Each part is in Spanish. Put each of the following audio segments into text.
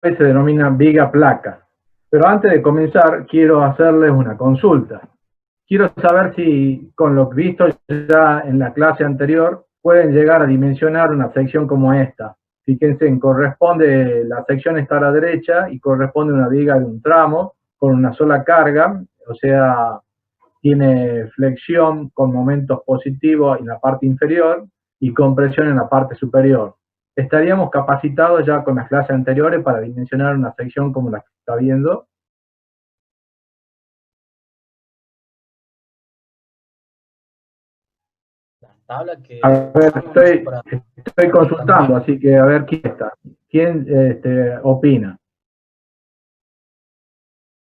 se denomina viga placa. Pero antes de comenzar, quiero hacerles una consulta. Quiero saber si, con lo visto ya en la clase anterior, pueden llegar a dimensionar una sección como esta. Fíjense, corresponde, la sección está a la derecha y corresponde a una viga de un tramo con una sola carga, o sea, tiene flexión con momentos positivos en la parte inferior y compresión en la parte superior. Estaríamos capacitados ya con las clases anteriores para dimensionar una sección como la que está viendo. Las tablas que A ver, utilizamos no son para estoy consultando, rectangular. así que a ver quién está. ¿Quién opina?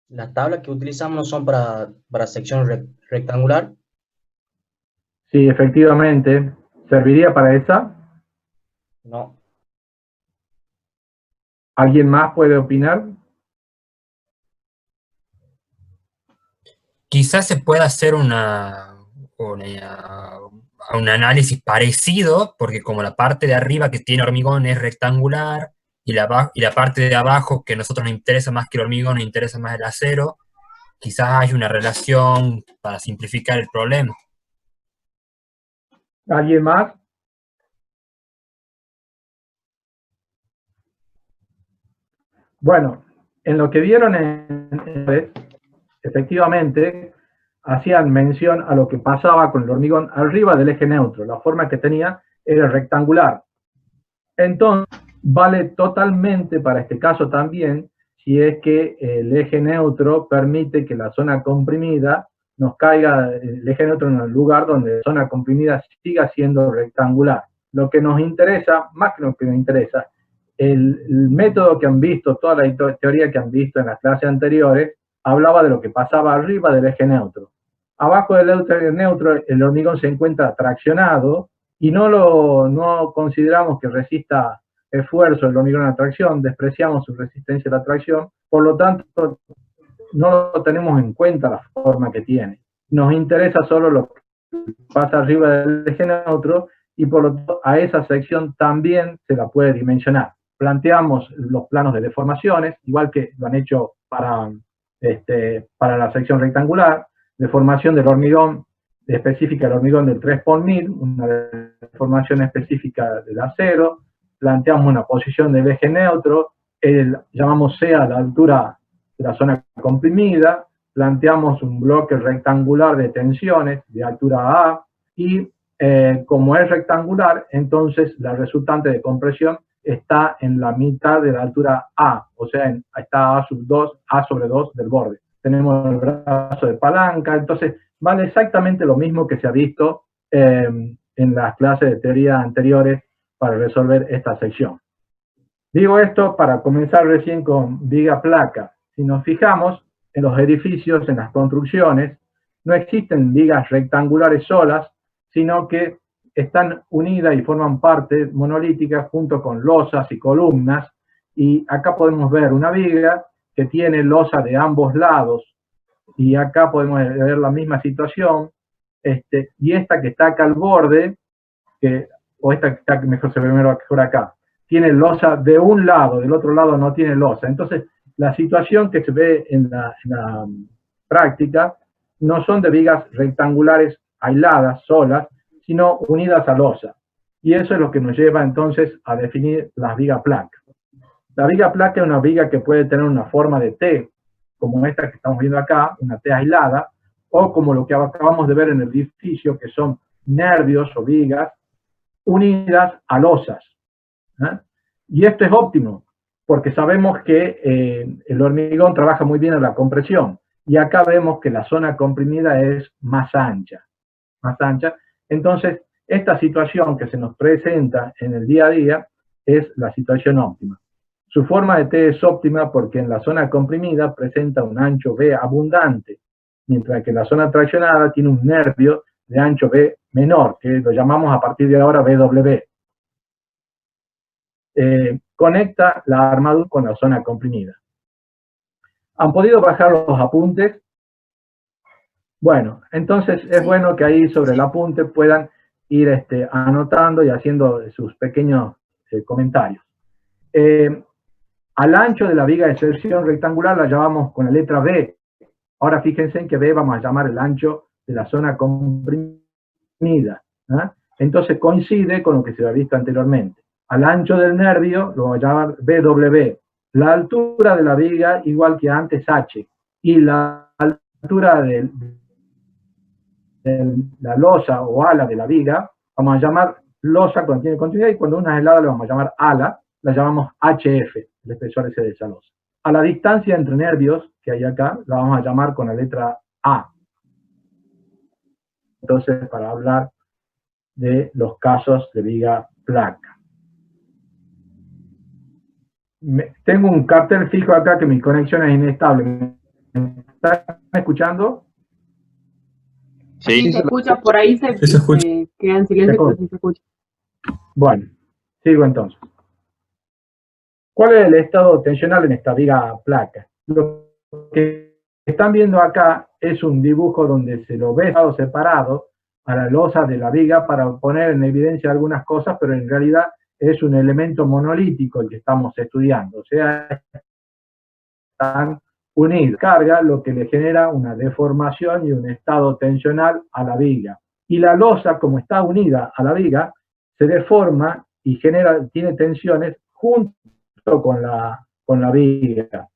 Las tablas que utilizamos no son para sección rectangular. Sí, efectivamente. ¿Serviría para esa? No. ¿Alguien más puede opinar? Quizás se pueda hacer un análisis parecido, porque como la parte de arriba que tiene hormigón es rectangular y la parte de abajo que a nosotros nos interesa más que el hormigón, nos interesa más el acero, quizás haya una relación para simplificar el problema. ¿Alguien más? Bueno, en lo que vieron efectivamente, hacían mención a lo que pasaba con el hormigón arriba del eje neutro. La forma que tenía era rectangular. Entonces, vale totalmente para este caso también si es que el eje neutro permite que la zona comprimida nos caiga el eje neutro en el lugar donde la zona comprimida siga siendo rectangular. Lo que nos interesa, más que lo que nos interesa, el método que han visto, toda la teoría que han visto en las clases anteriores, hablaba de lo que pasaba arriba del eje neutro. Abajo del eje neutro el hormigón se encuentra traccionado y no consideramos que resista esfuerzo el hormigón a la tracción, despreciamos su resistencia a la tracción, por lo tanto no lo tenemos en cuenta la forma que tiene. Nos interesa solo lo que pasa arriba del eje neutro y por lo tanto a esa sección también se la puede dimensionar. Planteamos los planos de deformaciones, igual que lo han hecho para la sección rectangular, deformación del hormigón específica del hormigón del 3 por 1000, una deformación específica del acero, planteamos una posición del eje neutro, llamamos C a la altura de la zona comprimida, planteamos un bloque rectangular de tensiones de altura A y como es rectangular, entonces la resultante de compresión está en la mitad de la altura A, o sea, está A sobre 2 del borde. Tenemos el brazo de palanca, entonces vale exactamente lo mismo que se ha visto en las clases de teoría anteriores para resolver esta sección. Digo esto para comenzar recién con viga placa. Si nos fijamos en los edificios, en las construcciones, no existen vigas rectangulares solas, sino que están unidas y forman parte monolítica junto con losas y columnas. Y acá podemos ver una viga que tiene losa de ambos lados. Y acá podemos ver la misma situación. Y esta que está acá al borde, o esta que está mejor se ve mejor acá, tiene losa de un lado, del otro lado no tiene losa. Entonces, la situación que se ve en la práctica no son de vigas rectangulares aisladas, solas, sino unidas a losa. Y eso es lo que nos lleva entonces a definir las vigas placa. La viga placa es una viga que puede tener una forma de T, como esta que estamos viendo acá, una T aislada, o como lo que acabamos de ver en el edificio, que son nervios o vigas unidas a losas. ¿eh? Y esto es óptimo, porque sabemos que el hormigón trabaja muy bien en la compresión. Y acá vemos que la zona comprimida es más ancha. Más ancha. Entonces, esta situación que se nos presenta en el día a día es la situación óptima. Su forma de T es óptima porque en la zona comprimida presenta un ancho B abundante, mientras que la zona traccionada tiene un nervio de ancho B menor, que lo llamamos a partir de ahora BW. Conecta la armadura con la zona comprimida. ¿Han podido bajar los apuntes? Bueno, entonces es bueno que ahí sobre el apunte puedan ir anotando y haciendo sus pequeños comentarios. Al ancho de la viga de sección rectangular la llamamos con la letra B. Ahora fíjense en que B vamos a llamar el ancho de la zona comprimida. ¿Ah? Entonces coincide con lo que se había visto anteriormente. Al ancho del nervio lo vamos a llamar BW. La altura de la viga igual que antes H. Y la altura de la losa o ala de la viga vamos a llamar losa cuando tiene continuidad, y cuando una es helada le vamos a llamar ala, la llamamos HF, el espesor ese de esa losa. A la distancia entre nervios que hay acá la vamos a llamar con la letra A. Entonces, para hablar de los casos de viga placa. Tengo un cartel fijo acá que mi conexión es inestable. ¿Me están escuchando? Sí, Sí, se escucha, por ahí se escucha. queda en silencio, pero sí se escucha. Bueno, sigo entonces. ¿Cuál es el estado tensional en esta viga placa? Lo que están viendo acá es un dibujo donde se lo ve separado a la losa de la viga para poner en evidencia algunas cosas, pero en realidad es un elemento monolítico el que estamos estudiando. O sea, están unidos. Carga, lo que le genera una deformación y un estado tensional a la viga. Y la losa, como está unida a la viga, se deforma y tiene tensiones junto con la viga.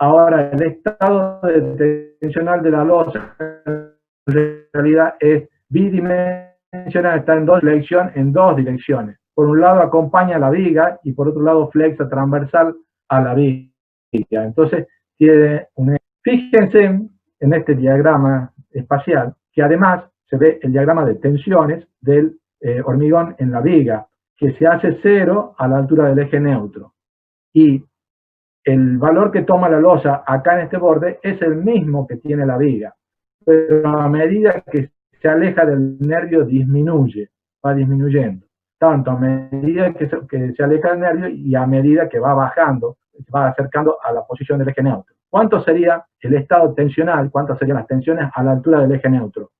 Ahora, el estado tensional de la losa en realidad es bidimensional, está en dos direcciones. Por un lado acompaña la viga y por otro lado flexa transversal a la viga. Entonces, fíjense en este diagrama espacial, que además se ve el diagrama de tensiones del hormigón en la viga, que se hace 0 a la altura del eje neutro. Y el valor que toma la losa acá en este borde es el mismo que tiene la viga, pero a medida que se aleja del nervio disminuye, va disminuyendo, tanto a medida que se aleja del nervio y a medida que va bajando, se va acercando a la posición del eje neutro. ¿Cuánto sería el estado tensional? ¿Cuántas serían las tensiones a la altura del eje neutro?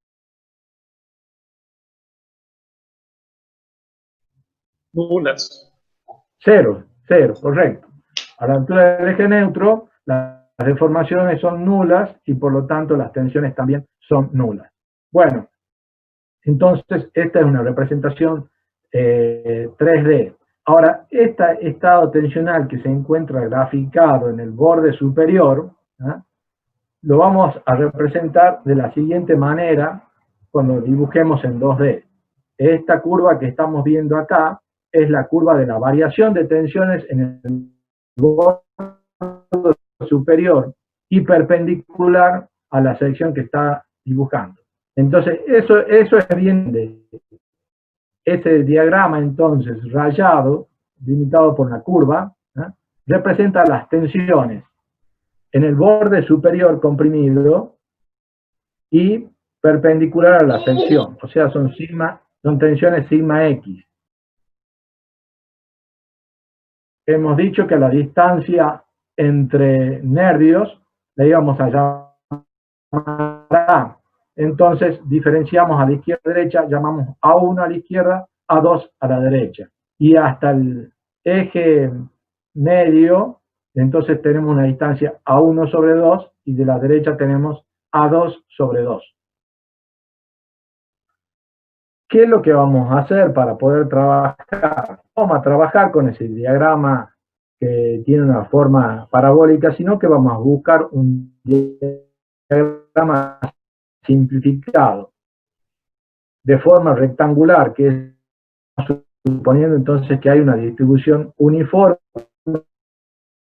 Nulas. 0, correcto. A la altura del eje neutro, las deformaciones son nulas y por lo tanto las tensiones también son nulas. Bueno, entonces esta es una representación 3D. Ahora, este estado tensional que se encuentra graficado en el borde superior, ¿eh? Lo vamos a representar de la siguiente manera cuando dibujemos en 2D. Esta curva que estamos viendo acá es la curva de la variación de tensiones en el borde superior y perpendicular a la sección que está dibujando. Entonces, eso es bien de ese diagrama, entonces, rayado, limitado por una curva, ¿eh? Representa las tensiones en el borde superior comprimido y perpendicular a la sección. O sea, son tensiones sigma X. Hemos dicho que la distancia entre nervios la íbamos a llamar A. Entonces, diferenciamos a la izquierda y derecha, llamamos A1 a la izquierda, A2 a la derecha. Y hasta el eje medio, entonces tenemos una distancia A1 sobre 2, y de la derecha tenemos A2 sobre 2. ¿Qué es lo que vamos a hacer para poder trabajar? Vamos a trabajar con ese diagrama que tiene una forma parabólica, sino que vamos a buscar un diagrama simplificado de forma rectangular, que es suponiendo entonces que hay una distribución uniforme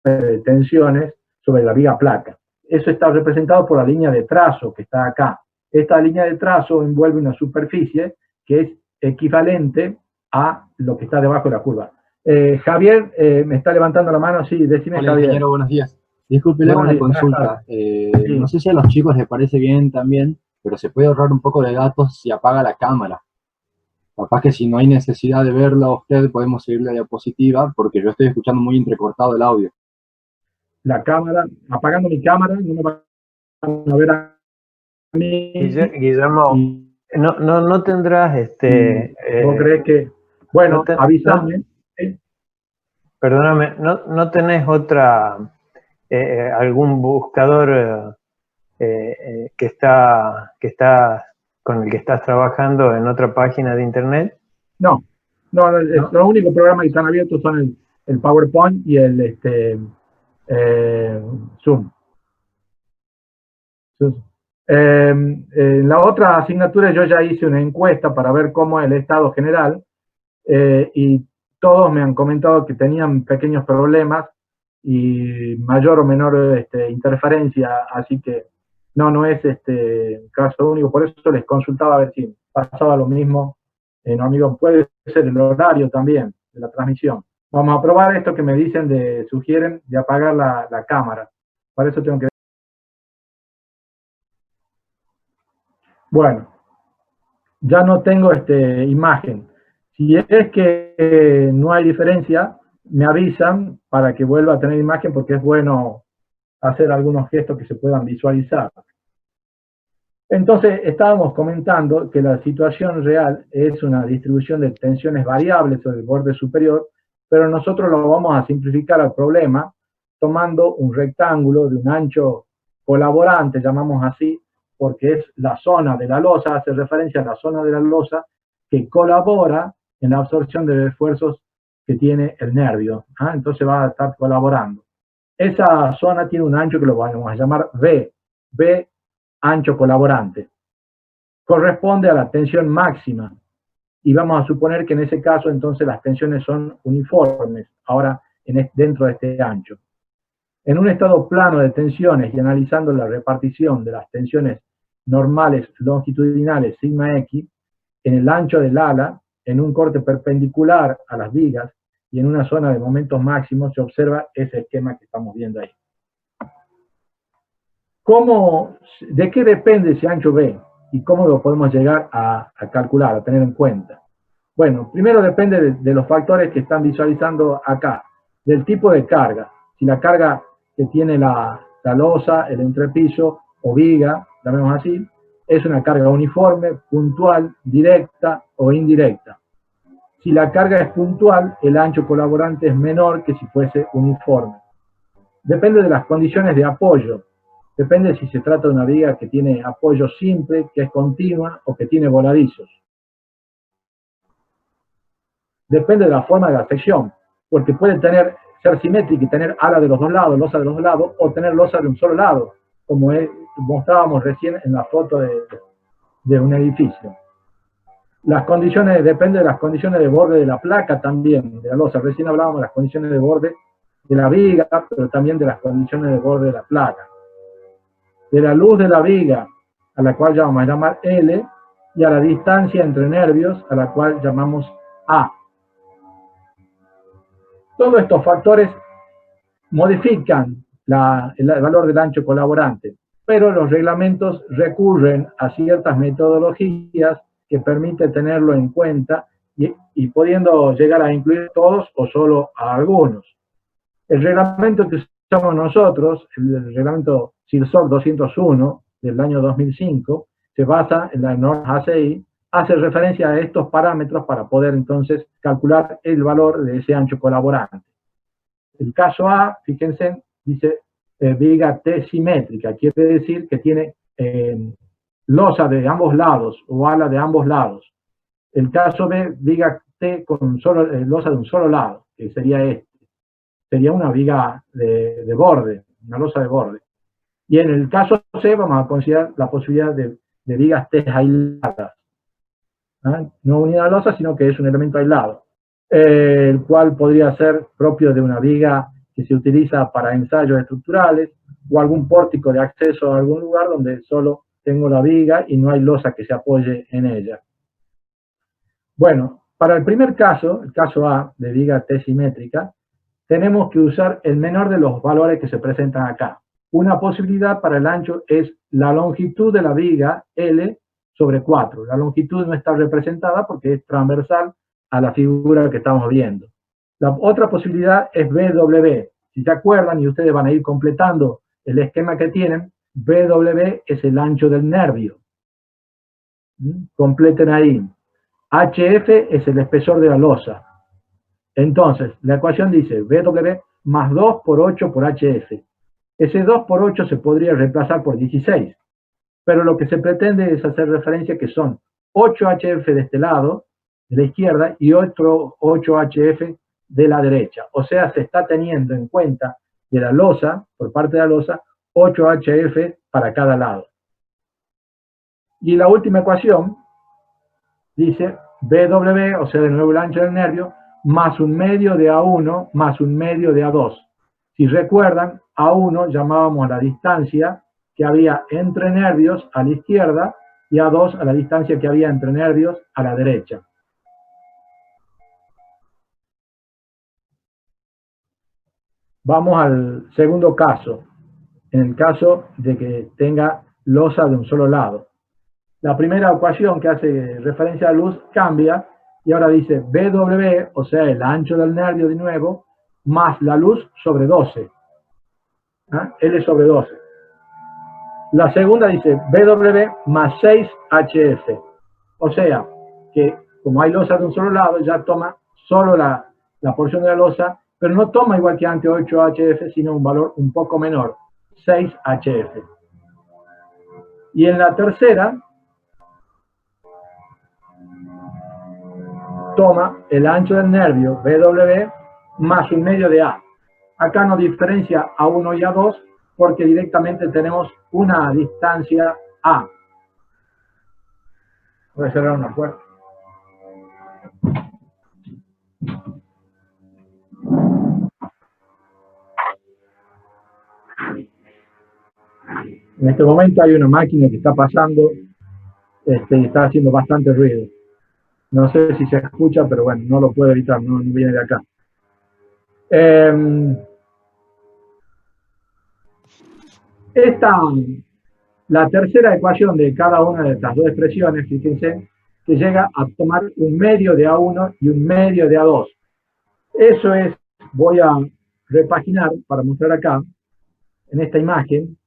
de tensiones sobre la viga placa. Eso está representado por la línea de trazo que está acá. Esta línea de trazo envuelve una superficie que es equivalente a lo que está debajo de la curva. Javier, me está levantando la mano, sí, decime. Hola, Javier. ingeniero, buenos días. Disculpe, le hago una consulta. Sí. No sé si a los chicos les parece bien también, pero se puede ahorrar un poco de datos si apaga la cámara. Capaz que si no hay necesidad de verlo a usted, podemos seguir la diapositiva, porque yo estoy escuchando muy entrecortado el audio. La cámara, apagando mi cámara, no me van a ver a mí. Guillermo, no tendrás ¿Vos crees que? Bueno, avísame. perdóname, ¿no tenés otra, algún buscador con el que estás trabajando en otra página de internet? No, los únicos programas que están abiertos son el PowerPoint y el Zoom. En la otra asignatura yo ya hice una encuesta para ver cómo es el estado general y todos me han comentado que tenían pequeños problemas y mayor o menor interferencia, así que no es caso único, por eso les consultaba a ver si pasaba lo mismo en Hormigón. Puede ser el horario también de la transmisión. Vamos a probar esto que me dicen, sugieren de apagar la cámara. Para eso tengo que... Bueno, ya no tengo imagen. Si es que no hay diferencia, me avisan para que vuelva a tener imagen, porque es bueno hacer algunos gestos que se puedan visualizar. Entonces, estábamos comentando que la situación real es una distribución de tensiones variables sobre el borde superior, pero nosotros lo vamos a simplificar al problema tomando un rectángulo de un ancho colaborante, llamamos así, porque es la zona de la losa, hace referencia a la zona de la losa que colabora en la absorción de los esfuerzos que tiene el nervio. Entonces va a estar colaborando. Esa zona tiene un ancho que lo vamos a llamar B, ancho colaborante. Corresponde a la tensión máxima. Y vamos a suponer que en ese caso entonces las tensiones son uniformes, ahora dentro de este ancho. En un estado plano de tensiones y analizando la repartición de las tensiones normales longitudinales sigma X, en el ancho del ala, en un corte perpendicular a las vigas y en una zona de momentos máximos, se observa ese esquema que estamos viendo ahí. ¿De qué depende ese ancho B? ¿Y cómo lo podemos llegar a calcular, a tener en cuenta? Bueno, primero depende de los factores que están visualizando acá, del tipo de carga. Si la carga que tiene la losa, el entrepiso o viga, la vemos así, es una carga uniforme, puntual, directa o indirecta. Si la carga es puntual, el ancho colaborante es menor que si fuese uniforme. Depende de las condiciones de apoyo. Depende si se trata de una viga que tiene apoyo simple, que es continua o que tiene voladizos. Depende de la forma de la sección, porque puede ser simétrica y tener ala de los dos lados, losa de los dos lados, o tener losa de un solo lado, como mostrábamos recién en la foto de un edificio. Las condiciones, depende de las condiciones de borde de la placa también, de la losa. Recién hablábamos de las condiciones de borde de la viga, pero también de las condiciones de borde de la placa. De la luz de la viga, a la cual vamos a llamar L, y a la distancia entre nervios, a la cual llamamos A. Todos estos factores modifican el valor del ancho colaborante, pero los reglamentos recurren a ciertas metodologías que permiten tenerlo en cuenta y pudiendo llegar a incluir todos o solo a algunos. El reglamento que usamos nosotros, el reglamento CIRSOC 201 del año 2005, se basa en la norma ACI, hace referencia a estos parámetros para poder entonces calcular el valor de ese ancho colaborante. El caso A, fíjense, dice viga T simétrica, quiere decir que tiene losa de ambos lados o ala de ambos lados. El caso B, viga T con losa de un solo lado, que sería este. Sería una viga de borde, una losa de borde. Y en el caso C vamos a considerar la posibilidad de vigas T aisladas. No unida a la losa, sino que es un elemento aislado, el cual podría ser propio de una viga que se utiliza para ensayos estructurales o algún pórtico de acceso a algún lugar donde solo tengo la viga y no hay losa que se apoye en ella. Bueno, para el primer caso, el caso A de viga T simétrica, tenemos que usar el menor de los valores que se presentan acá. Una posibilidad para el ancho es la longitud de la viga L sobre 4. La longitud no está representada porque es transversal a la figura que estamos viendo. La otra posibilidad es BW. Si se acuerdan y ustedes van a ir completando el esquema que tienen, BW es el ancho del nervio. Completen ahí. HF es el espesor de la losa. Entonces, la ecuación dice BW más 2 por 8 por HF. Ese 2 por 8 se podría reemplazar por 16. Pero lo que se pretende es hacer referencia que son 8 HF de este lado, de la izquierda, y otro 8 HF de la derecha. O sea, se está teniendo en cuenta de la losa, por parte de la losa, 8 HF para cada lado. Y la última ecuación dice BW, o sea, de nuevo el ancho del nervio, más un medio de A1 más un medio de A2. Si recuerdan, A1 llamábamos la distancia que había entre nervios a la izquierda y A2 a la distancia que había entre nervios a la derecha. Vamos al segundo caso, en el caso de que tenga losa de un solo lado. La primera ecuación que hace referencia a luz cambia y ahora dice BW, o sea, el ancho del nervio de nuevo, más la luz sobre 12. L sobre 12. La segunda dice BW más 6 HF. O sea, que como hay losa de un solo lado, ya toma solo la porción de la losa, pero no toma igual que antes 8 HF, sino un valor un poco menor, 6 HF. Y en la tercera, toma el ancho del nervio, BW, más un medio de A. Acá no diferencia A1 y A2, porque directamente tenemos una distancia A. Voy a cerrar una puerta. En este momento hay una máquina que está pasando y está haciendo bastante ruido. No sé si se escucha, pero bueno, no lo puedo evitar, no viene de acá. La tercera ecuación de cada una de estas dos expresiones, fíjense, que llega a tomar un medio de A1 y un medio de A2. Eso es, voy a repaginar para mostrar acá, en esta imagen,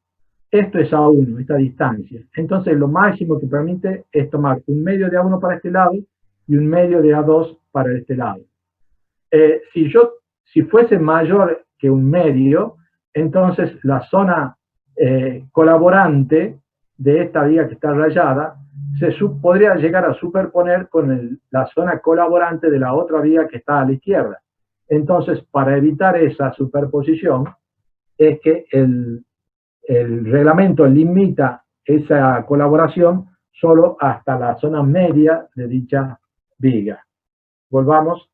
esto es A1, esta distancia. Entonces lo máximo que permite es tomar un medio de A1 para este lado y un medio de A2 para este lado. Si fuese mayor que un medio, entonces la zona colaborante de esta viga que está rayada podría llegar a superponer con la zona colaborante de la otra viga que está a la izquierda. Entonces, para evitar esa superposición, es que el reglamento limita esa colaboración solo hasta la zona media de dicha viga. Volvamos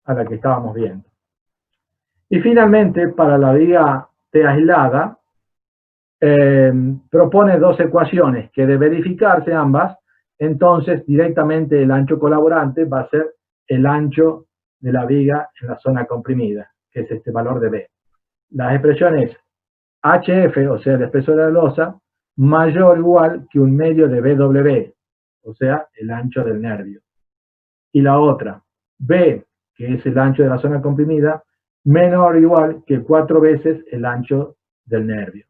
a la que estábamos viendo. Y finalmente, para la viga T aislada, propone dos ecuaciones que de verificarse ambas, entonces directamente el ancho colaborante va a ser el ancho de la viga en la zona comprimida, que es este valor de B. Las expresiones HF, o sea, el espesor de la losa, mayor o igual que un medio de BW, o sea, el ancho del nervio. Y la otra, B, que es el ancho de la zona comprimida, menor o igual que 4 veces el ancho del nervio.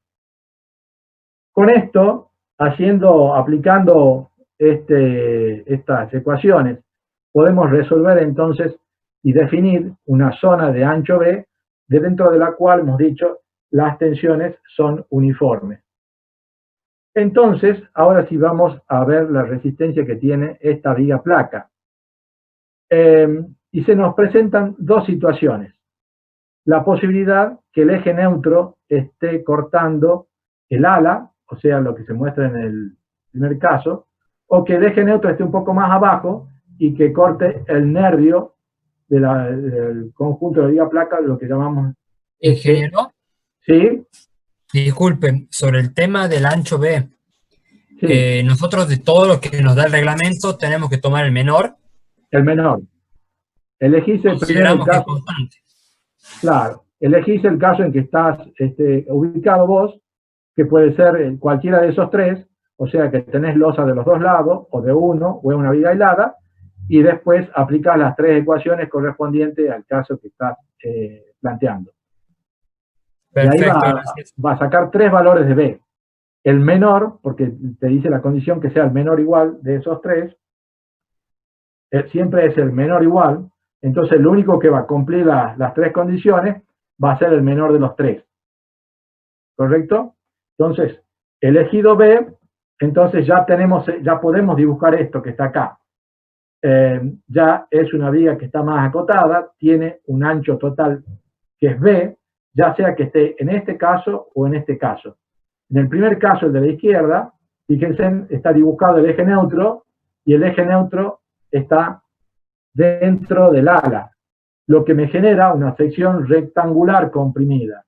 Con esto, aplicando estas ecuaciones, podemos resolver entonces y definir una zona de ancho B, de dentro de la cual hemos dicho las tensiones son uniformes. Entonces, ahora sí vamos a ver la resistencia que tiene esta viga placa. Y se nos presentan dos situaciones. La posibilidad que el eje neutro esté cortando el ala, o sea, lo que se muestra en el primer caso, o que el eje neutro esté un poco más abajo y que corte el nervio del conjunto de la viga placa, lo que llamamos... Ingeniero, ¿Sí? disculpen, sobre el tema del ancho B, Sí. nosotros de todo lo que nos da el reglamento tenemos que tomar el menor. El menor. Elegís el primer Consideramos que es caso. constante. Claro, elegís el caso en que estás ubicado vos, que puede ser cualquiera de esos tres, o sea que tenés losa de los dos lados, o de uno, o es una viga aislada, y después aplicás las tres ecuaciones correspondientes al caso que estás planteando. Perfecto, y ahí gracias. va a sacar tres valores de B. El menor, porque te dice la condición que sea el menor igual de esos tres, siempre es el menor igual, Entonces, lo único que va a cumplir las tres condiciones va a ser el menor de los tres. ¿Correcto? Entonces, elegido B, entonces ya podemos dibujar esto que está acá. Ya es una viga que está más acotada, tiene un ancho total que es B, ya sea que esté en este caso o en este caso. En el primer caso, el de la izquierda, fíjense, está dibujado el eje neutro, y el eje neutro está dentro del ala, lo que me genera una sección rectangular comprimida.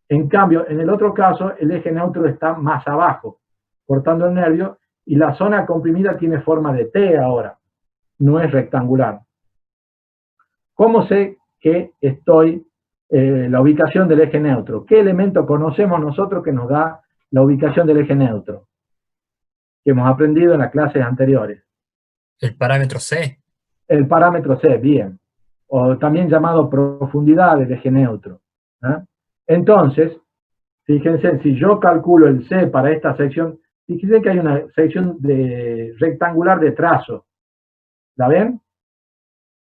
En cambio, en el otro caso, el eje neutro está más abajo, cortando el nervio, y la zona comprimida tiene forma de T ahora, no es rectangular. ¿Cómo sé que estoy la ubicación del eje neutro? ¿Qué elemento conocemos nosotros que nos da la ubicación del eje neutro? Que hemos aprendido en las clases anteriores. El parámetro C. El parámetro C, bien. O también llamado profundidad del eje neutro. Entonces, fíjense, si yo calculo el C para esta sección, fíjense que hay una sección rectangular de trazo. ¿La ven?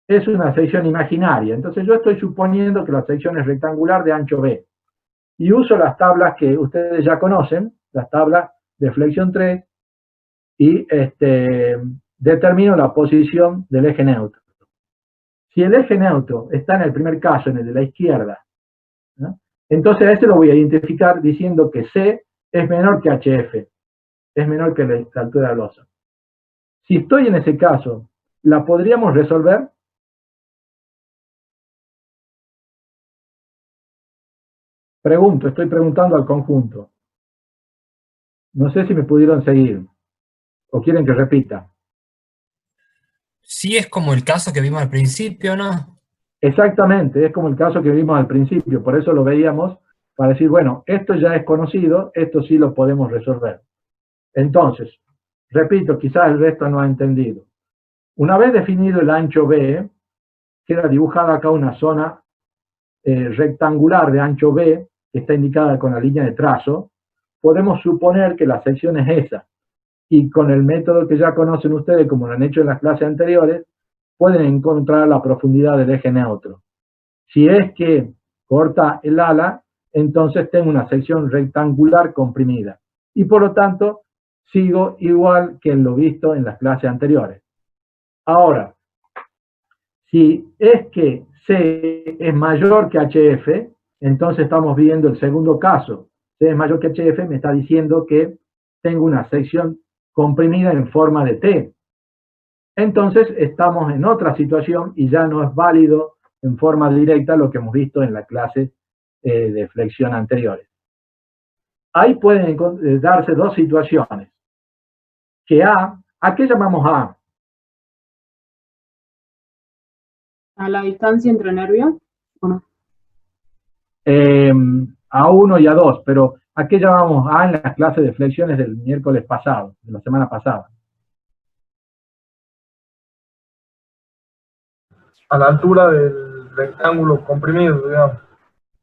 Es una sección imaginaria. Entonces yo estoy suponiendo que la sección es rectangular de ancho B. Y uso las tablas que ustedes ya conocen, las tablas de flexión 3, y determino la posición del eje neutro. Si el eje neutro está en el primer caso, en el de la izquierda, ¿no? Entonces a ese lo voy a identificar diciendo que C es menor que HF, es menor que la altura del oso. Si estoy en ese caso, ¿la podríamos resolver? Pregunto, estoy preguntando al conjunto. No sé si me pudieron seguir, o quieren que repita. Sí, es como el caso que vimos al principio, ¿no? Exactamente, es como el caso que vimos al principio, por eso lo veíamos, para decir, bueno, esto ya es conocido, esto sí lo podemos resolver. Entonces, repito, quizás el resto no ha entendido. Una vez definido el ancho B, queda dibujada acá una zona rectangular de ancho B, que está indicada con la línea de trazo. Podemos suponer que la sección es esa, y con el método que ya conocen ustedes, como lo han hecho en las clases anteriores, pueden encontrar la profundidad del eje neutro. Si es que corta el ala, entonces tengo una sección rectangular comprimida. Y por lo tanto, sigo igual que en lo visto en las clases anteriores. Ahora, si es que C es mayor que HF, entonces estamos viendo el segundo caso. C es mayor que HF, me está diciendo que tengo una sección comprimida en forma de T. Entonces estamos en otra situación y ya no es válido en forma directa lo que hemos visto en la clase de flexión anteriores. Ahí pueden darse dos situaciones. Que ¿a qué llamamos A? ¿A la distancia entre nervios o no? A 1 y a 2, pero ¿a qué llamamos A en las clases de flexiones del miércoles pasado, de la semana pasada? A la altura del rectángulo comprimido, digamos.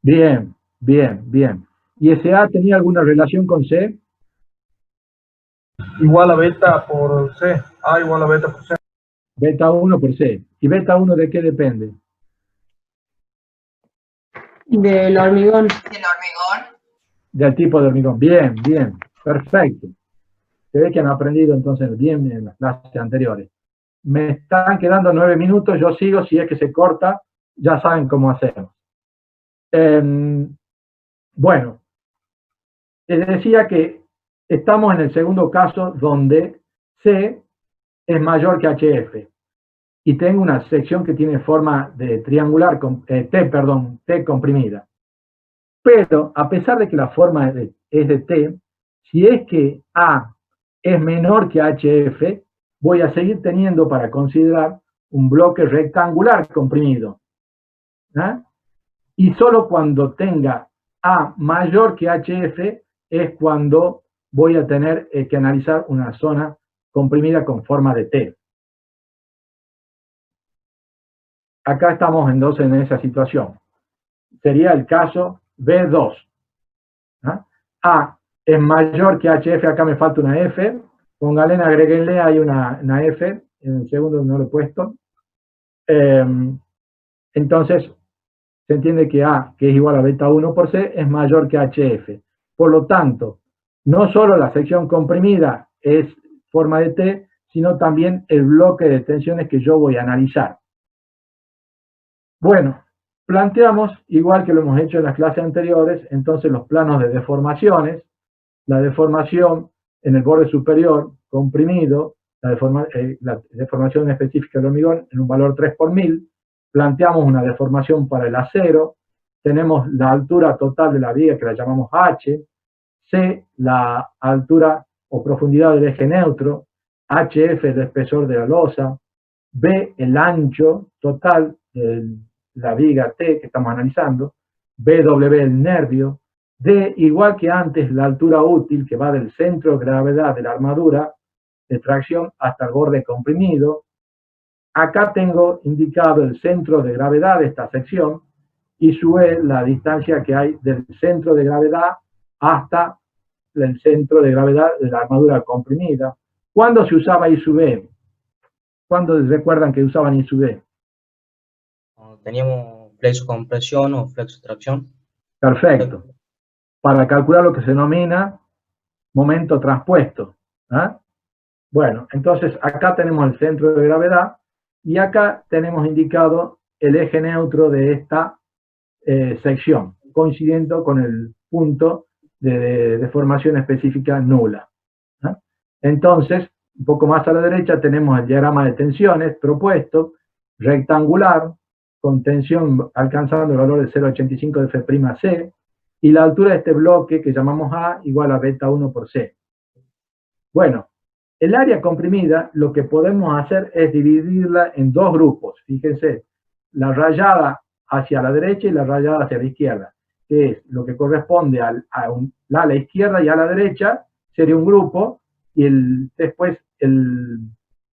Bien, bien, bien. ¿Y ese A tenía alguna relación con C? Igual a beta por C. A igual a beta por C. Beta 1 por C. ¿Y beta 1 de qué depende? Del hormigón. Del tipo de hormigón. Bien, bien, perfecto. Se ve que han aprendido entonces bien en las clases anteriores. Me están quedando 9 minutos, yo sigo, si es que se corta, ya saben cómo hacemos. Bueno, les decía que estamos en el segundo caso donde C es mayor que HF. Y tengo una sección que tiene forma de triangular, T comprimida. Pero, a pesar de que la forma es de T, si es que A es menor que HF, voy a seguir teniendo para considerar un bloque rectangular comprimido. ¿Ah? Y solo cuando tenga A mayor que HF es cuando voy a tener que analizar una zona comprimida con forma de T. Acá estamos entonces en esa situación. Sería el caso B2. ¿Ah? A es mayor que HF, acá me falta una F. Pónganle, agréguenle ahí una F. En el segundo no lo he puesto. Entonces, se entiende que A, que es igual a beta 1 por C, es mayor que HF. Por lo tanto, no solo la sección comprimida es forma de T, sino también el bloque de tensiones que yo voy a analizar. Bueno, planteamos, igual que lo hemos hecho en las clases anteriores, entonces los planos de deformaciones, la deformación en el borde superior comprimido, la deformación específica del hormigón en un valor 3 por 1000, planteamos una deformación para el acero, tenemos la altura total de la viga que la llamamos H, C, la altura o profundidad del eje neutro, HF, el espesor de la losa, B, el ancho total de la viga T que estamos analizando, BW, el nervio, D, igual que antes, la altura útil que va del centro de gravedad de la armadura de tracción hasta el borde comprimido. Acá tengo indicado el centro de gravedad de esta sección y su E, la distancia que hay del centro de gravedad hasta el centro de gravedad de la armadura comprimida. ¿Cuándo se usaba I sub E? ¿Cuándo recuerdan que usaban I sub E? Teníamos flexo compresión o flexo tracción. Perfecto. Para calcular lo que se denomina momento transpuesto. ¿Ah? Bueno, entonces acá tenemos el centro de gravedad y acá tenemos indicado el eje neutro de esta sección, coincidiendo con el punto de deformación específica nula. ¿Ah? Entonces, un poco más a la derecha tenemos el diagrama de tensiones propuesto, rectangular, con tensión alcanzando el valor de 0,85 de F'C, y la altura de este bloque que llamamos A igual a beta 1 por C. Bueno, el área comprimida lo que podemos hacer es dividirla en dos grupos. Fíjense, la rayada hacia la derecha y la rayada hacia la izquierda, que es lo que corresponde a la izquierda y a la derecha, sería un grupo, y después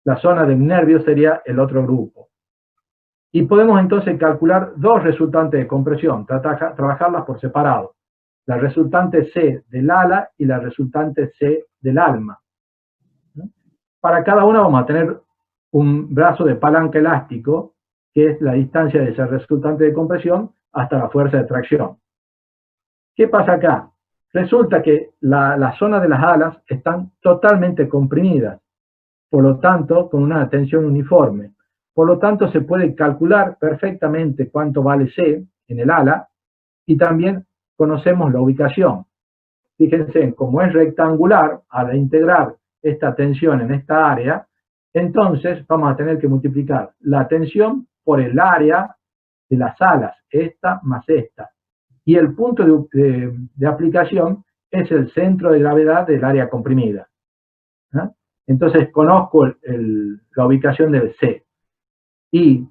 la zona del nervio sería el otro grupo. Y podemos entonces calcular dos resultantes de compresión, trabajarlas por separado. La resultante C del ala y la resultante C del alma. Para cada una vamos a tener un brazo de palanca elástico, que es la distancia de ese resultante de compresión hasta la fuerza de tracción. ¿Qué pasa acá? Resulta que la zona de las alas están totalmente comprimidas, por lo tanto, con una tensión uniforme. Por lo tanto, se puede calcular perfectamente cuánto vale C en el ala, y también conocemos la ubicación. Fíjense, como es rectangular, al integrar esta tensión en esta área, entonces vamos a tener que multiplicar la tensión por el área de las alas, esta más esta. Y el punto de aplicación es el centro de gravedad del área comprimida. ¿Ah? Entonces conozco la ubicación del C. Y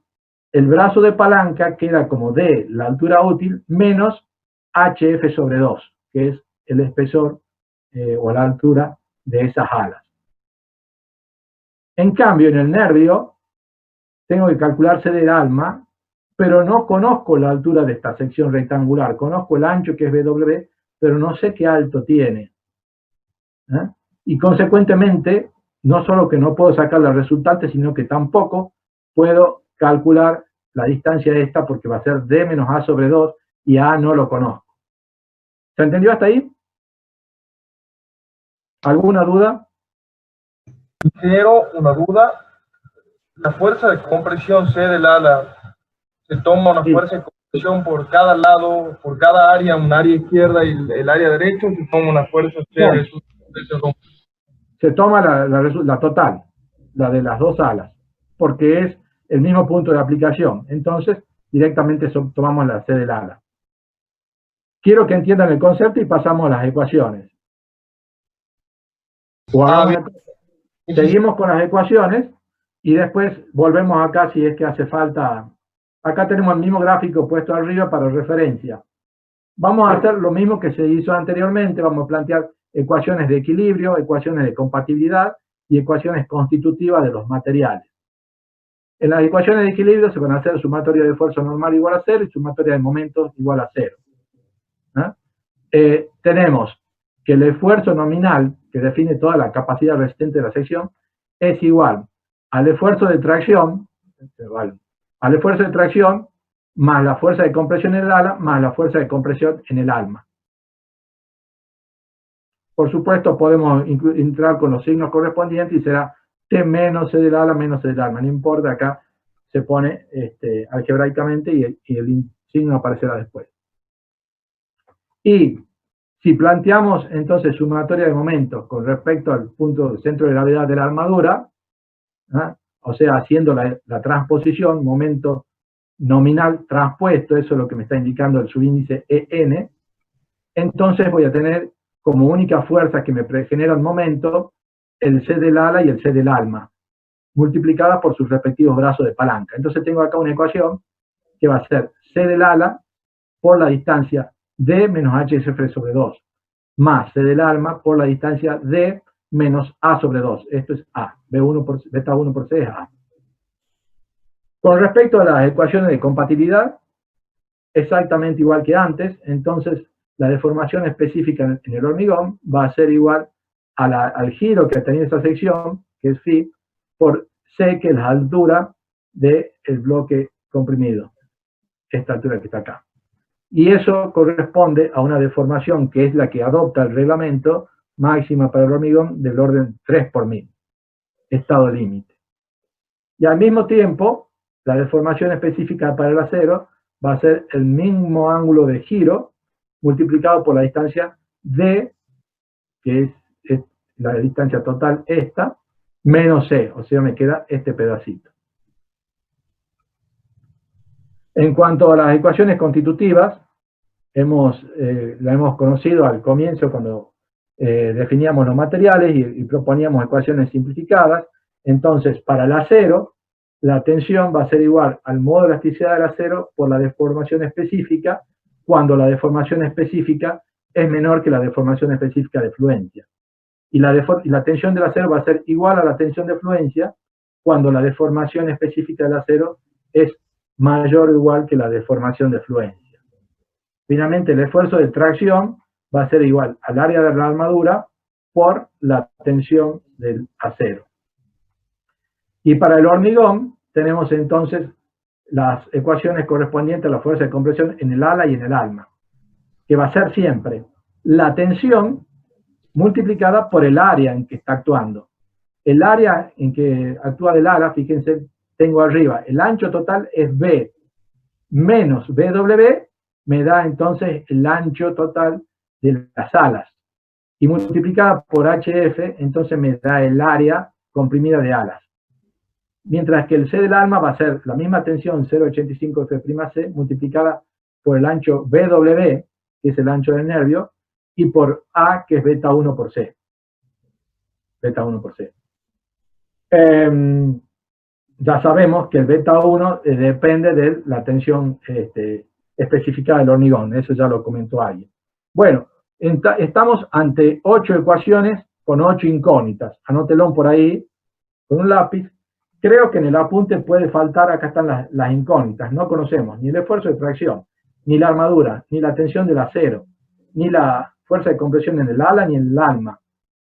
el brazo de palanca queda como D, la altura útil, menos HF sobre 2, que es el espesor o la altura de esas alas. En cambio, en el nervio, tengo que calcular C del alma, pero no conozco la altura de esta sección rectangular. Conozco el ancho, que es BW, pero no sé qué alto tiene. ¿Eh? Y consecuentemente, no solo que no puedo sacar la resultante, sino que tampoco puedo calcular la distancia de esta, porque va a ser D menos A sobre 2, y A no lo conozco. ¿Se entendió hasta ahí? ¿Alguna duda? Quiero una duda. La fuerza de compresión C del ala, se toma una fuerza de compresión por cada lado, por cada área, un área izquierda y el área derecha, o se toma una fuerza C de esos dos. Se toma la total, la de las dos alas, porque es el mismo punto de aplicación. Entonces, directamente tomamos la C del ala. Quiero que entiendan el concepto y pasamos a las ecuaciones. Seguimos con las ecuaciones y después volvemos acá si es que hace falta. Acá tenemos el mismo gráfico puesto arriba para referencia. Vamos a hacer lo mismo que se hizo anteriormente. Vamos a plantear ecuaciones de equilibrio, ecuaciones de compatibilidad y ecuaciones constitutivas de los materiales. En las ecuaciones de equilibrio se van a hacer sumatoria de fuerza normal igual a 0 y sumatoria de momentos igual a 0. Tenemos que el esfuerzo nominal, que define toda la capacidad resistente de la sección, es igual al esfuerzo de tracción, al esfuerzo de tracción, más la fuerza de compresión en el ala, más la fuerza de compresión en el alma. Por supuesto, podemos entrar con los signos correspondientes y será T menos C del ala menos C del alma. No importa, acá se pone algebraicamente y el signo aparecerá después. Y si planteamos entonces sumatoria de momentos con respecto al punto del centro de gravedad de la armadura, ¿ah? O sea, haciendo la transposición, momento nominal transpuesto, eso es lo que me está indicando el subíndice EN, entonces voy a tener como única fuerza que me genera el momento el C del ala y el C del alma, multiplicada por sus respectivos brazos de palanca. Entonces tengo acá una ecuación que va a ser C del ala por la distancia D menos HSF sobre 2, más C del alma por la distancia D menos A sobre 2. Esto es A. Beta 1 por C es A. Con respecto a las ecuaciones de compatibilidad, exactamente igual que antes, entonces la deformación específica en el hormigón va a ser igual al giro que tenía esa sección, que es phi, por C, que es la altura del bloque comprimido. Esta altura que está acá. Y eso corresponde a una deformación que es la que adopta el reglamento máxima para el hormigón del orden 3 por 1000, estado límite. Y al mismo tiempo, la deformación específica para el acero va a ser el mismo ángulo de giro multiplicado por la distancia D, que es la distancia total esta, menos C, o sea, me queda este pedacito. En cuanto a las ecuaciones constitutivas, la hemos conocido al comienzo cuando definíamos los materiales y proponíamos ecuaciones simplificadas. Entonces, para el acero, la tensión va a ser igual al modo de elasticidad del acero por la deformación específica, cuando la deformación específica es menor que la deformación específica de fluencia. Y la tensión del acero va a ser igual a la tensión de fluencia cuando la deformación específica del acero es mayor o igual que la deformación de fluencia. Finalmente, el esfuerzo de tracción va a ser igual al área de la armadura por la tensión del acero. Y para el hormigón tenemos entonces las ecuaciones correspondientes a la fuerza de compresión en el ala y en el alma, que va a ser siempre la tensión multiplicada por el área en que está actuando. El área en que actúa del ala, fíjense, tengo arriba, el ancho total es B, menos BW, me da entonces el ancho total de las alas. Y multiplicada por HF, entonces me da el área comprimida de alas. Mientras que el C del alma va a ser la misma tensión, 0,85 F'C, multiplicada por el ancho BW, que es el ancho del nervio, y por A, que es beta 1 por C. Beta 1 por C. Ya sabemos que el beta 1 depende de la tensión especificada del hormigón, eso ya lo comentó alguien. Bueno, estamos ante 8 ecuaciones con 8 incógnitas. Anótelo por ahí con un lápiz. Creo que en el apunte puede faltar, acá están las incógnitas. No conocemos ni el esfuerzo de tracción, ni la armadura, ni la tensión del acero, ni la fuerza de compresión en el ala ni en el alma,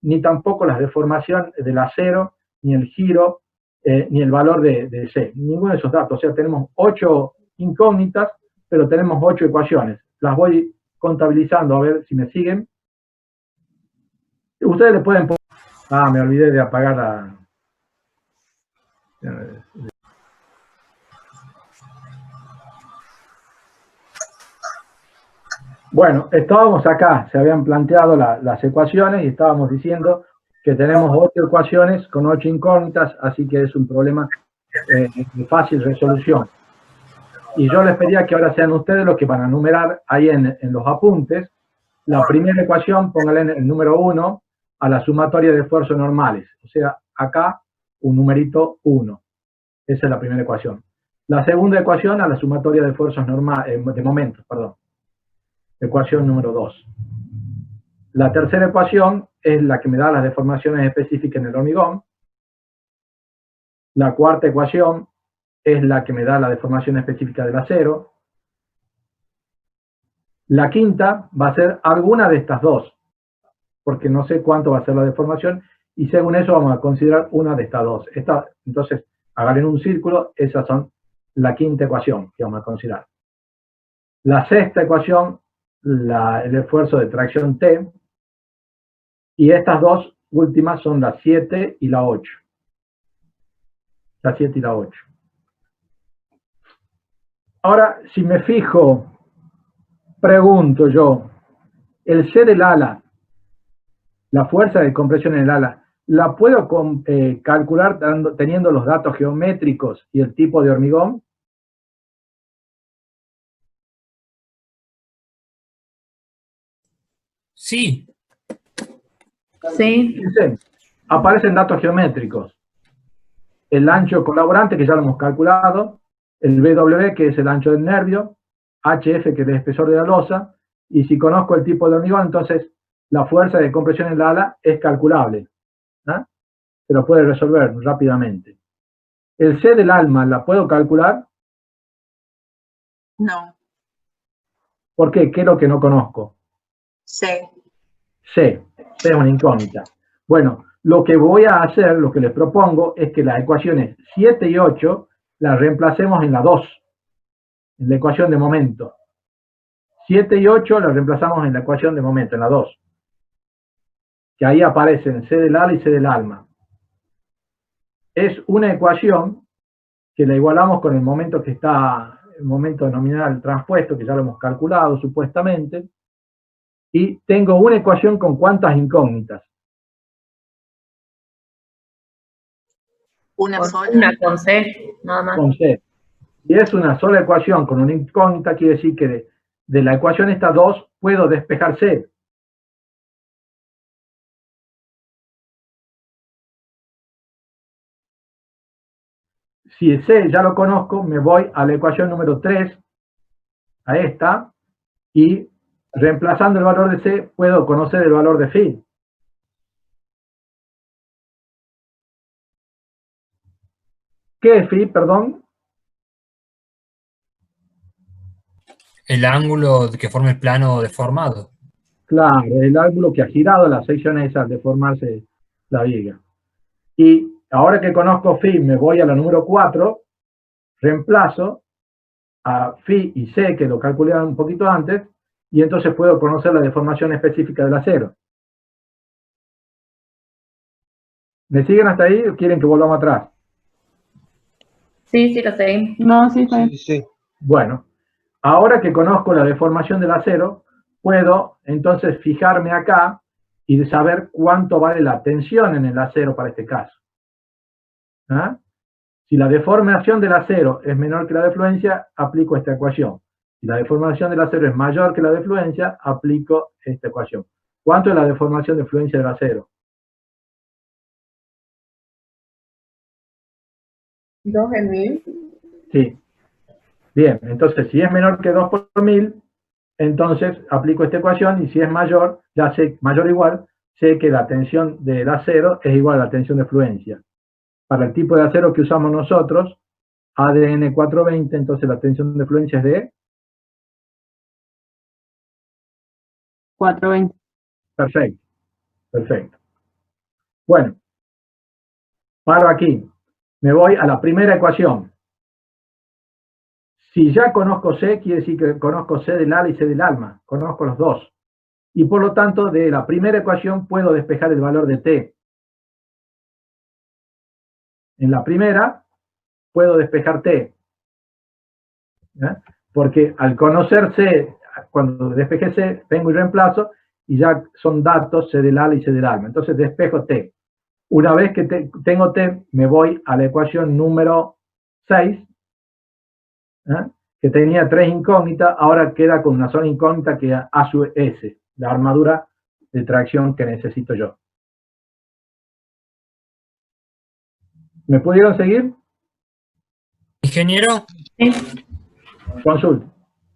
ni tampoco la deformación del acero, ni el giro, ni el valor de C. Ninguno de esos datos. O sea, tenemos 8 incógnitas, pero tenemos 8 ecuaciones. Las voy contabilizando, a ver si me siguen. Ustedes le pueden poner... Ah, me olvidé de apagar la... Bueno, estábamos acá, se habían planteado las ecuaciones y estábamos diciendo que tenemos 8 ecuaciones con 8 incógnitas, así que es un problema de fácil resolución. Y yo les pedía que ahora sean ustedes los que van a numerar ahí en los apuntes. La primera ecuación, pónganle el número 1 a la sumatoria de esfuerzos normales. O sea, acá un numerito 1. Esa es la primera ecuación. La segunda ecuación a la sumatoria de esfuerzos normales, de momentos, perdón. Ecuación número 2. La tercera ecuación es la que me da las deformaciones específicas en el hormigón. La cuarta ecuación es la que me da la deformación específica del acero. La quinta va a ser alguna de estas dos, porque no sé cuánto va a ser la deformación, y según eso vamos a considerar una de estas dos. Entonces, agarren un círculo, esas son la quinta ecuación que vamos a considerar. La sexta ecuación, el esfuerzo de tracción T, y estas dos últimas son la 7 y la 8. La 7 y la 8. Ahora, si me fijo, pregunto yo, el C del ala, la fuerza de compresión en el ala, ¿la puedo calcular teniendo los datos geométricos y el tipo de hormigón? Sí, Sí. Fíjense, aparecen datos geométricos. El ancho colaborante, que ya lo hemos calculado, el BW, que es el ancho del nervio, HF, que es el espesor de la losa, y si conozco el tipo de hormigón, entonces la fuerza de compresión en la ala es calculable. ¿Ah? Se lo puede resolver rápidamente. El C del alma, ¿la puedo calcular? No. ¿Por qué? ¿Qué es lo que no conozco? C. C. C es una incógnita. Bueno, lo que voy a hacer, lo que les propongo, es que las ecuaciones 7 y 8 las reemplacemos en la 2, en la ecuación de momento. 7 y 8 las reemplazamos en la ecuación de momento, en la 2. Que ahí aparecen C del ala y C del alma. Es una ecuación que la igualamos con el momento que está, el momento nominal transpuesto, que ya lo hemos calculado supuestamente, y tengo una ecuación con ¿cuántas incógnitas? Una sola. Una con C, nada más. Con C. Si es una sola ecuación con una incógnita, quiere decir que de la ecuación esta 2 puedo despejar C. Si el C ya lo conozco, me voy a la ecuación número 3, a esta, y reemplazando el valor de C, puedo conocer el valor de phi. ¿Qué es phi, perdón? el ángulo que forma el plano deformado. Claro, el ángulo que ha girado la sección esa al deformarse la viga. Y ahora que conozco phi, me voy a la número 4, reemplazo a phi y c, que lo calculé un poquito antes, y entonces puedo conocer la deformación específica del acero. ¿Me siguen hasta ahí o quieren que volvamos atrás? Sí, sí, lo sé. No, sí, está bien. Sí. Bueno, ahora que conozco la deformación del acero, puedo entonces fijarme acá y saber cuánto vale la tensión en el acero para este caso. ¿Ah? Si la deformación del acero es menor que la de fluencia, aplico esta ecuación. Si la deformación del acero es mayor que la de fluencia, aplico esta ecuación. ¿Cuánto es la deformación de fluencia del acero? 2 en 1000. Sí. Bien, entonces si es menor que 2 por 1000, entonces aplico esta ecuación, y si es mayor, ya sé, mayor o igual, sé que la tensión del acero es igual a la tensión de fluencia. Para el tipo de acero que usamos nosotros, ADN 420, entonces la tensión de fluencia es de 420. perfecto, perfecto. Bueno, paro aquí. Me voy a la primera ecuación. Si ya conozco C, quiere decir que conozco C del ala y C del alma. Conozco los dos. Y por lo tanto, de la primera ecuación puedo despejar el valor de T. En la primera, puedo despejar T. ¿Eh? Porque al conocer C, cuando despeje C, vengo y reemplazo, y ya son datos C del ala y C del alma. Entonces despejo T. Una vez que tengo T, me voy a la ecuación número 6, que tenía 3 incógnitas, ahora queda con una sola incógnita que es A sub S, la armadura de tracción que necesito yo. ¿Me pudieron seguir? Ingeniero, Sí. Consulta.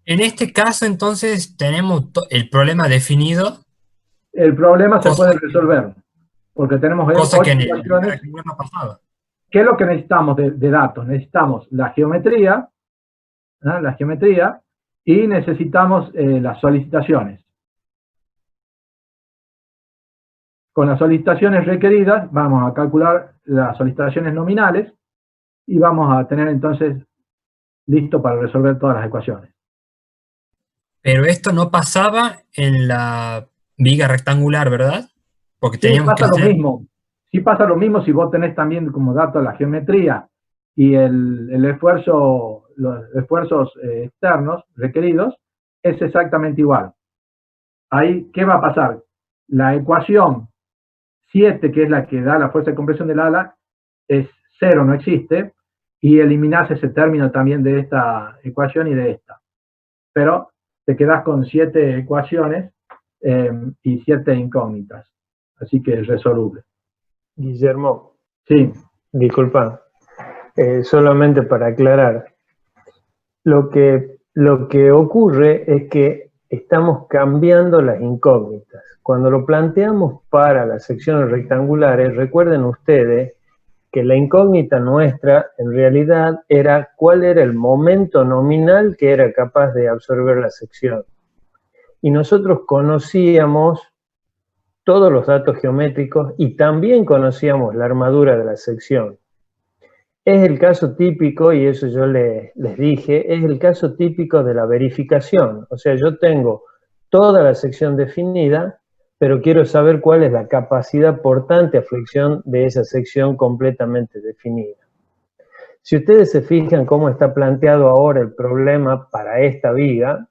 en este caso entonces tenemos el problema definido, El problema se Cosa puede resolver, porque tenemos cosa 8 que en el ecuaciones. rectangular no pasaba. ¿Qué es lo que necesitamos de datos? Necesitamos la geometría, ¿no? La geometría, y necesitamos las solicitaciones. Con las solicitaciones requeridas vamos a calcular las solicitaciones nominales y vamos a tener entonces listo para resolver todas las ecuaciones. Pero esto no pasaba en la viga rectangular, ¿verdad? Porque Sí, teníamos que pasa lo hacer... mismo. Sí pasa lo mismo si vos tenés también como dato la geometría y el esfuerzo, los esfuerzos externos requeridos, es exactamente igual. Ahí, ¿qué va a pasar? La ecuación 7, que es la que da la fuerza de compresión del ala, es 0, no existe, y eliminás ese término también de esta ecuación y de esta. Pero te quedás con 7 ecuaciones y 7 incógnitas. Así que es resoluble. Guillermo, Sí. disculpa, solamente para aclarar, lo que ocurre es que estamos cambiando las incógnitas. Cuando lo planteamos para las secciones rectangulares, recuerden ustedes que la incógnita nuestra en realidad era cuál era el momento nominal que era capaz de absorber la sección. Y nosotros conocíamos todos los datos geométricos y también conocíamos la armadura de la sección. Es el caso típico, y eso yo les dije, es el caso típico de la verificación. O sea, yo tengo toda la sección definida, pero quiero saber cuál es la capacidad portante a flexión de esa sección completamente definida. Si ustedes se fijan cómo está planteado ahora el problema para esta viga,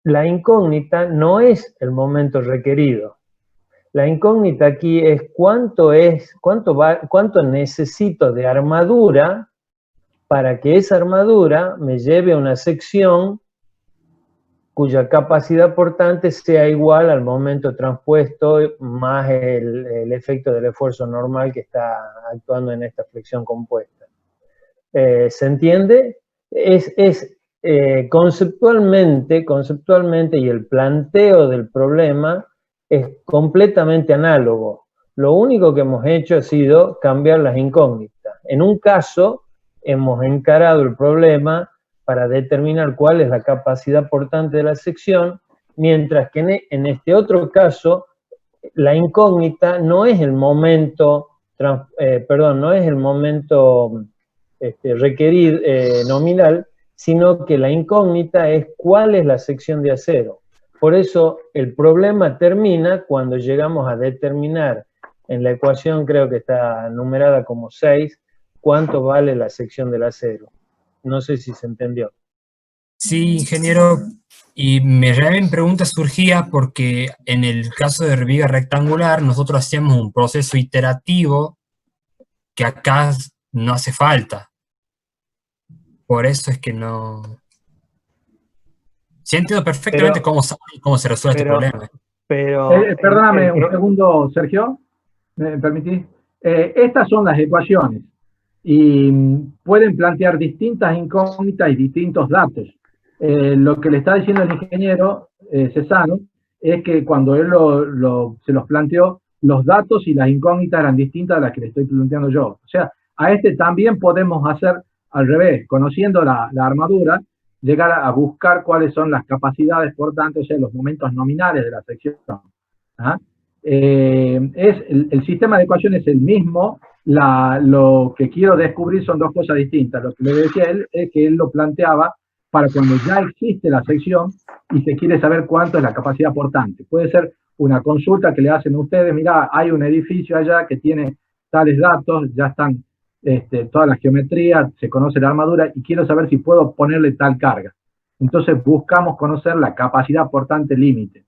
la incógnita no es el momento requerido. La incógnita aquí es cuánto necesito de armadura para que esa armadura me lleve a una sección cuya capacidad portante sea igual al momento transpuesto más el efecto del esfuerzo normal que está actuando en esta flexión compuesta. ¿Se entiende? Conceptualmente, y el planteo del problema es completamente análogo. Lo único que hemos hecho ha sido cambiar las incógnitas. En un caso, hemos encarado el problema para determinar cuál es la capacidad portante de la sección, mientras que en este otro caso, la incógnita no es el momento, requerido nominal, sino que la incógnita es cuál es la sección de acero. Por eso el problema termina cuando llegamos a determinar en la ecuación, creo que está numerada como 6, cuánto vale la sección del acero. No sé si se entendió. Sí, ingeniero, y mi pregunta surgía porque en el caso de viga rectangular nosotros hacíamos un proceso iterativo que acá no hace falta. Por eso es que no... Sí entiendo perfectamente cómo se resuelve este problema. Perdóname un segundo, Sergio, ¿me permitís? Estas son las ecuaciones y pueden plantear distintas incógnitas y distintos datos. Lo que le está diciendo el ingeniero Cesano es que cuando él se los planteó, los datos y las incógnitas eran distintas a las que le estoy planteando yo. O sea, a este también podemos hacer al revés, conociendo la armadura, llegar a buscar cuáles son las capacidades portantes, o sea, los momentos nominales de la sección. El sistema de ecuaciones es el mismo, lo que quiero descubrir son dos cosas distintas. Lo que le decía él es que él lo planteaba para cuando ya existe la sección y se quiere saber cuánto es la capacidad portante. Puede ser una consulta que le hacen a ustedes, mira, hay un edificio allá que tiene tales datos, ya están toda la geometría, se conoce la armadura y quiero saber si puedo ponerle tal carga. Entonces buscamos conocer la capacidad portante límite.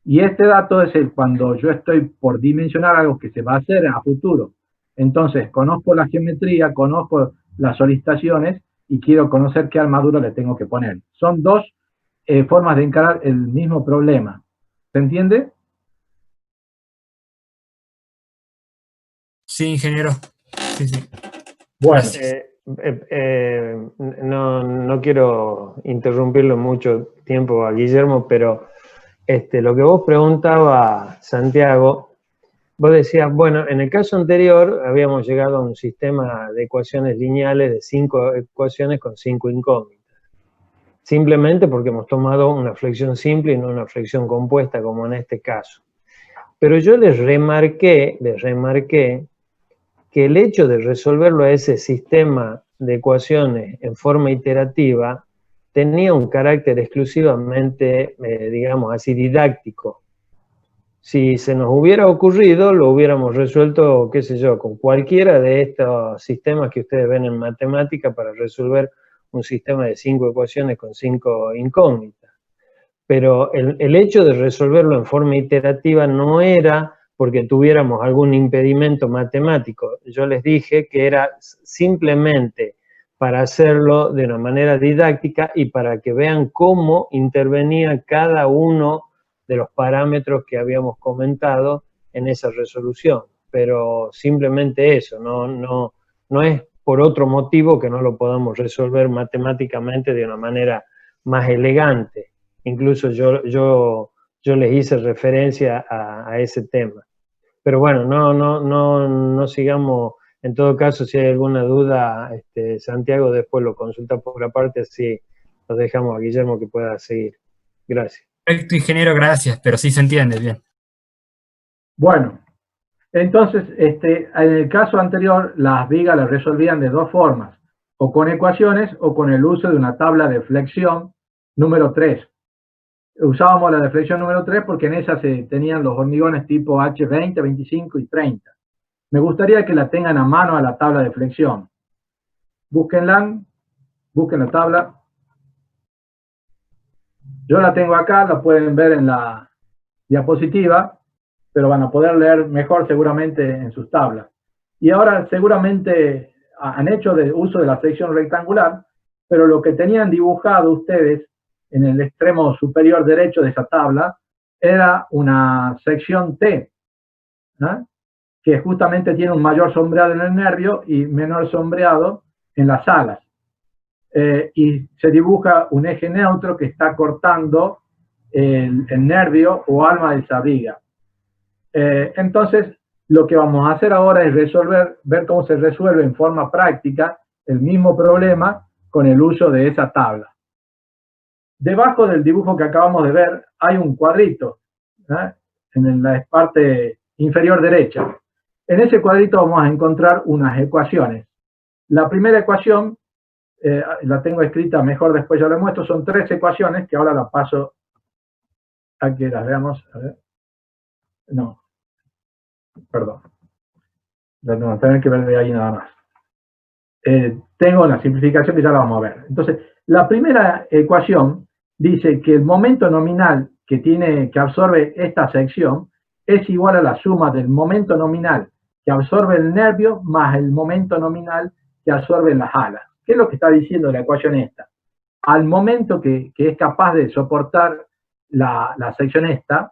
Y este dato es cuando yo estoy por dimensionar algo que se va a hacer a futuro. Entonces conozco la geometría, conozco las solicitaciones y quiero conocer qué armadura le tengo que poner. Son dos formas de encarar el mismo problema. ¿Se entiende? Sí, ingeniero. Sí, sí. Bueno, no quiero interrumpirlo mucho tiempo a Guillermo, pero lo que vos preguntabas, Santiago, vos decías, bueno, en el caso anterior habíamos llegado a un sistema de ecuaciones lineales de 5 ecuaciones con 5 incógnitas. Simplemente porque hemos tomado una flexión simple y no una flexión compuesta, como en este caso. Pero yo les remarqué que el hecho de resolverlo a ese sistema de ecuaciones en forma iterativa tenía un carácter exclusivamente, digamos así, didáctico. Si se nos hubiera ocurrido, lo hubiéramos resuelto, qué sé yo, con cualquiera de estos sistemas que ustedes ven en matemática para resolver un sistema de 5 ecuaciones con 5 incógnitas. Pero el hecho de resolverlo en forma iterativa no era porque tuviéramos algún impedimento matemático. Yo les dije que era simplemente para hacerlo de una manera didáctica y para que vean cómo intervenía cada uno de los parámetros que habíamos comentado en esa resolución. Pero simplemente eso, no es por otro motivo que no lo podamos resolver matemáticamente de una manera más elegante. Incluso yo les hice referencia a ese tema. Pero bueno, no sigamos. En todo caso, si hay alguna duda, Santiago después lo consulta por aparte, así lo dejamos a Guillermo que pueda seguir. Gracias. Perfecto, ingeniero, gracias, pero sí se entiende bien. Bueno, entonces, en el caso anterior, las vigas las resolvían de dos formas, o con ecuaciones o con el uso de una tabla de flexión número 3. Usábamos la de flexión número 3 porque en esa se tenían los hormigones tipo H20, 25 y 30. Me gustaría que la tengan a mano a la tabla de flexión. Búsquenla, busquen la tabla. Yo la tengo acá, la pueden ver en la diapositiva, pero van a poder leer mejor seguramente en sus tablas. Y ahora seguramente han hecho uso de la sección rectangular, pero lo que tenían dibujado ustedes en el extremo superior derecho de esa tabla era una sección T, ¿no? Que justamente tiene un mayor sombreado en el nervio y menor sombreado en las alas. Y se dibuja un eje neutro que está cortando el nervio o alma de esa viga. Entonces, lo que vamos a hacer ahora es ver cómo se resuelve en forma práctica el mismo problema con el uso de esa tabla. Debajo del dibujo que acabamos de ver hay un cuadrito, ¿eh? En la parte inferior derecha. En ese cuadrito vamos a encontrar unas ecuaciones. La primera ecuación, la tengo escrita mejor, después ya la muestro, son 3 ecuaciones que ahora las paso a que las veamos. A ver. No, perdón. La tengo que tener que ver de ahí nada más. Tengo una simplificación que ya la vamos a ver. Entonces, la primera ecuación dice que el momento nominal que absorbe esta sección es igual a la suma del momento nominal que absorbe el nervio más el momento nominal que absorbe las alas. ¿Qué es lo que está diciendo la ecuación esta? Al momento que es capaz de soportar la sección esta,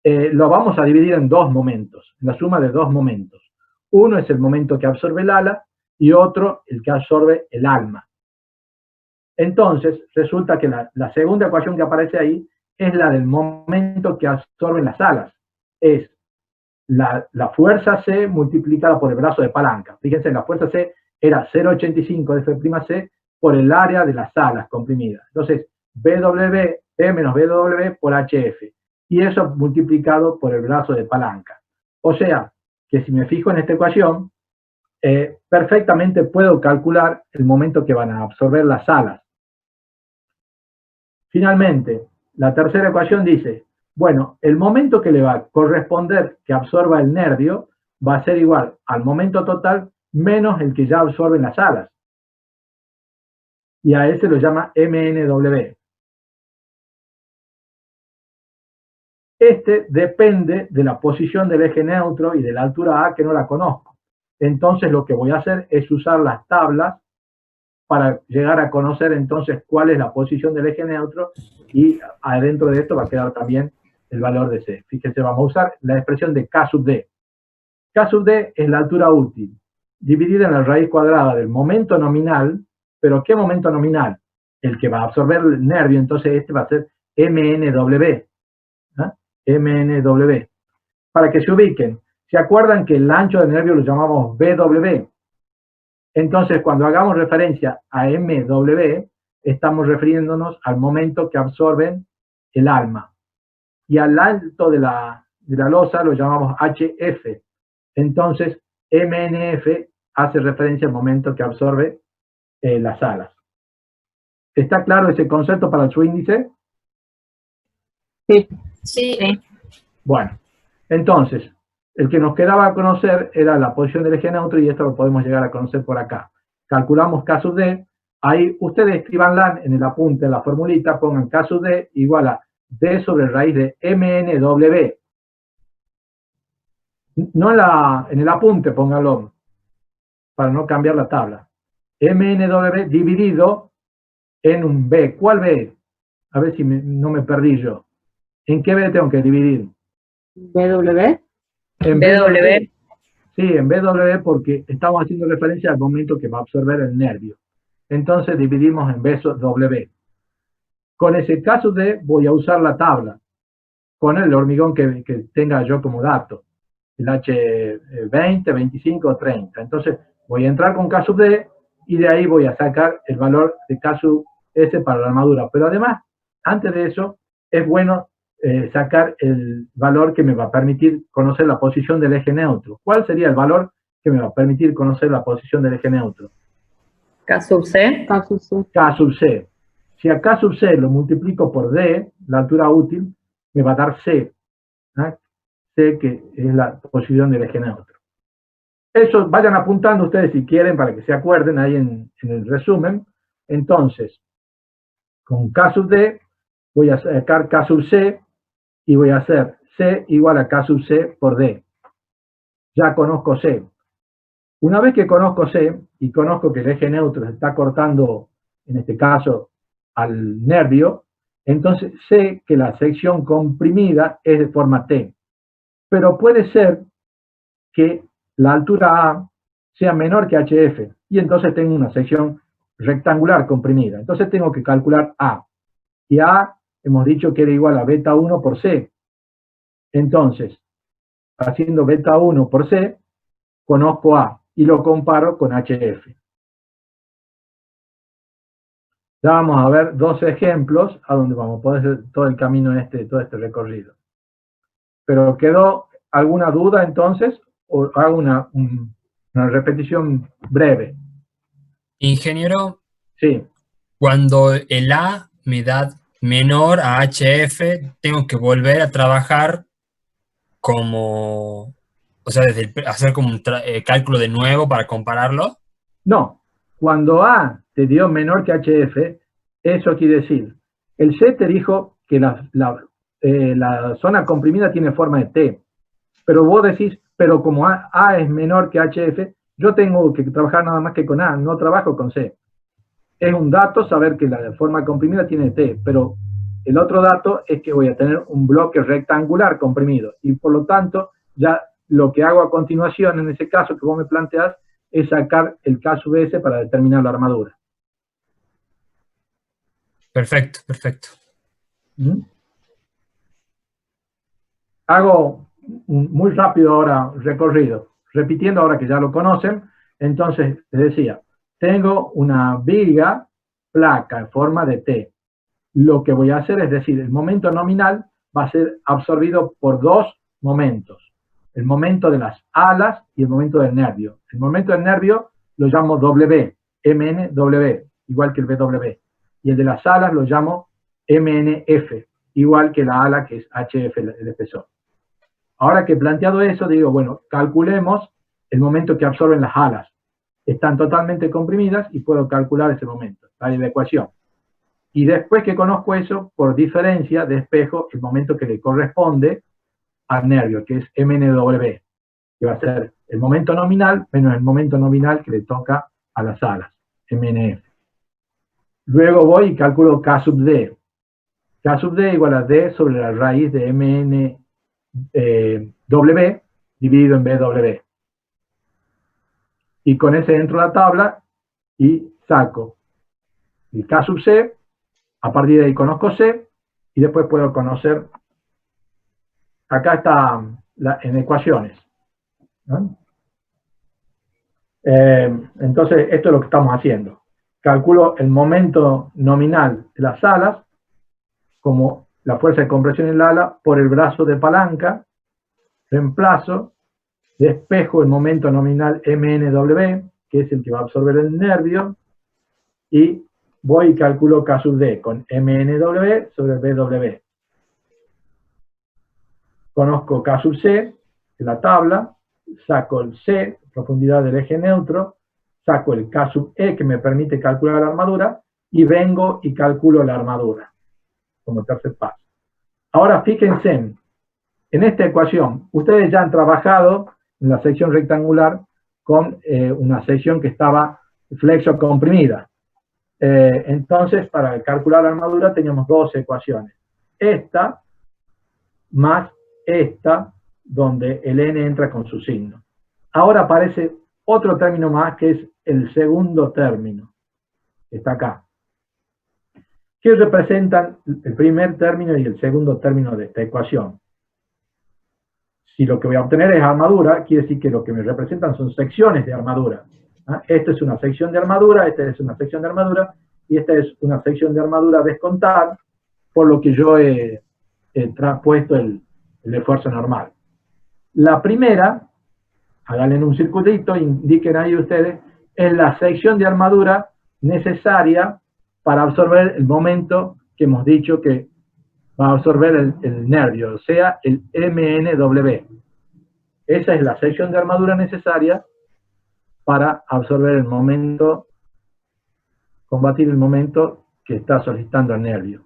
lo vamos a dividir en dos momentos, la suma de dos momentos. Uno es el momento que absorbe el ala y otro el que absorbe el alma. Entonces, resulta que la segunda ecuación que aparece ahí es la del momento que absorben las alas. Es la fuerza C multiplicada por el brazo de palanca. Fíjense, la fuerza C era 0,85 de F'C por el área de las alas comprimidas. Entonces, BW, P menos BW por HF. Y eso multiplicado por el brazo de palanca. O sea, que si me fijo en esta ecuación, perfectamente puedo calcular el momento que van a absorber las alas. Finalmente, la tercera ecuación dice, bueno, el momento que le va a corresponder que absorba el nervio va a ser igual al momento total menos el que ya absorben las alas. Y a ese lo llama MNW. Este depende de la posición del eje neutro y de la altura A, que no la conozco. Entonces lo que voy a hacer es usar las tablas para llegar a conocer entonces cuál es la posición del eje neutro y adentro de esto va a quedar también el valor de C. Fíjense, vamos a usar la expresión de K sub D. K sub D es la altura útil, dividida en la raíz cuadrada del momento nominal, pero ¿qué momento nominal? El que va a absorber el nervio, entonces este va a ser MNW. MNW. Para que se ubiquen, ¿se acuerdan que el ancho del nervio lo llamamos BW? Entonces, cuando hagamos referencia a MW, estamos refiriéndonos al momento que absorben el alma. Y al alto de la losa lo llamamos HF. Entonces, MNF hace referencia al momento que absorbe las alas. ¿Está claro ese concepto para su índice? Sí. Sí. Bueno, entonces, el que nos quedaba a conocer era la posición del eje neutro y esto lo podemos llegar a conocer por acá. Calculamos K sub D, ahí ustedes escribanla en el apunte, en la formulita, pongan K sub D igual a D sobre raíz de MNW. No en el apunte, pónganlo, para no cambiar la tabla. MNW dividido en un B. ¿Cuál B? A ver si no me perdí yo. ¿En qué B tengo que dividir? BW. En BW. Sí, en BW porque estamos haciendo referencia al momento que va a absorber el nervio. Entonces dividimos en BW. Con ese caso de voy a usar la tabla con el hormigón que tenga yo como dato. El H20, 25 o 30. Entonces voy a entrar con K sub D y de ahí voy a sacar el valor de K sub S para la armadura. Pero además, antes de eso, es bueno sacar el valor que me va a permitir conocer la posición del eje neutro. ¿Cuál sería el valor que me va a permitir conocer la posición del eje neutro? K sub C. K sub C. K sub C. Si a K sub C lo multiplico por D, la altura útil, me va a dar C. C, que es la posición del eje neutro. Eso vayan apuntando ustedes si quieren para que se acuerden ahí en el resumen. Entonces, con K sub D voy a sacar K sub C y voy a hacer C igual a K sub C por D. Ya conozco C. Una vez que conozco C y conozco que el eje neutro se está cortando, en este caso, al nervio, entonces sé que la sección comprimida es de forma T. Pero puede ser que la altura A sea menor que HF, y entonces tengo una sección rectangular comprimida. Entonces tengo que calcular A. Y A hemos dicho que era igual a beta 1 por C. Entonces, haciendo beta 1 por C, conozco A y lo comparo con HF. Ya vamos a ver dos ejemplos a donde vamos a poder hacer todo el camino todo este recorrido. Pero ¿quedó alguna duda entonces? ¿O hago una repetición breve? Ingeniero, Sí. cuando el A me da menor a HF, tengo que volver a trabajar como, o sea, hacer como un cálculo de nuevo para compararlo. No. Cuando A te dio menor que HF, eso quiere decir, el C te dijo que la zona comprimida tiene forma de T. Pero vos decís, pero como A es menor que HF, yo tengo que trabajar nada más que con A, no trabajo con C. Es un dato saber que la forma comprimida tiene T, pero el otro dato es que voy a tener un bloque rectangular comprimido, y por lo tanto, ya lo que hago a continuación, en ese caso que vos me planteás, es sacar el K sub S para determinar la armadura. Perfecto, perfecto. Hago muy rápido ahora recorrido, repitiendo ahora que ya lo conocen. Entonces, les decía, tengo una viga placa en forma de T. Lo que voy a hacer es decir, el momento nominal va a ser absorbido por dos momentos. El momento de las alas y el momento del nervio. El momento del nervio lo llamo W, MNW, igual que el BW. Y el de las alas lo llamo MNF, igual que la ala que es HF, el espesor. Ahora que he planteado eso, digo, bueno, calculemos el momento que absorben las alas. Están totalmente comprimidas y puedo calcular ese momento, la ecuación. Y después que conozco eso, por diferencia, despejo el momento que le corresponde al nervio, que es MNW, que va a ser el momento nominal menos el momento nominal que le toca a las alas, MNF. Luego voy y calculo K sub D. K sub D igual a D sobre la raíz de MNW dividido en BW. Y con ese entro a la tabla y saco el K sub C. A partir de ahí conozco C y después puedo conocer, acá está en ecuaciones, ¿no? Entonces esto es lo que estamos haciendo. Calculo el momento nominal de las alas como la fuerza de compresión en el ala por el brazo de palanca, reemplazo, despejo el momento nominal MNW, que es el que va a absorber el nervio, y voy y calculo K sub D con MNW sobre BW. Conozco K sub C de la tabla, saco el C, profundidad del eje neutro, saco el K sub E que me permite calcular la armadura y vengo y calculo la armadura como tercer paso. Ahora fíjense en esta ecuación. Ustedes ya han trabajado en la sección rectangular con una sección que estaba flexo comprimida. Entonces, para calcular la armadura teníamos dos ecuaciones. Esta más esta, donde el n entra con su signo. Ahora aparece otro término más, que es el segundo término, que está acá. ¿Qué representan el primer término y el segundo término de esta ecuación? Si lo que voy a obtener es armadura, quiere decir que lo que me representan son secciones de armadura. Esta es una sección de armadura, esta es una sección de armadura, y esta es una sección de armadura a descontar, por lo que yo he traspuesto el esfuerzo normal. La primera, háganle en un circulito, indiquen ahí ustedes, es la sección de armadura necesaria para absorber el momento que hemos dicho que va a absorber el nervio, o sea, el MNW. Esa es la sección de armadura necesaria para absorber el momento, combatir el momento que está solicitando el nervio.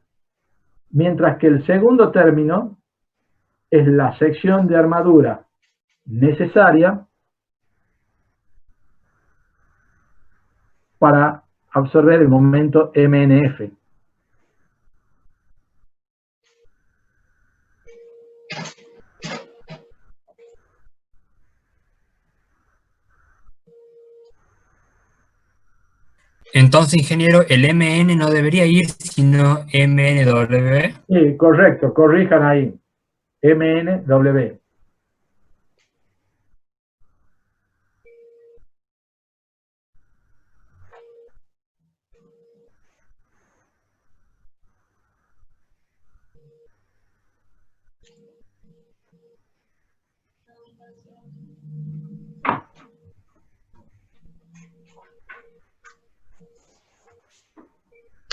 Mientras que el segundo término es la sección de armadura necesaria para absorber el momento MNF. Entonces, ingeniero, el MN no debería ir, sino MNW. Sí, correcto, corrijan ahí. MNW.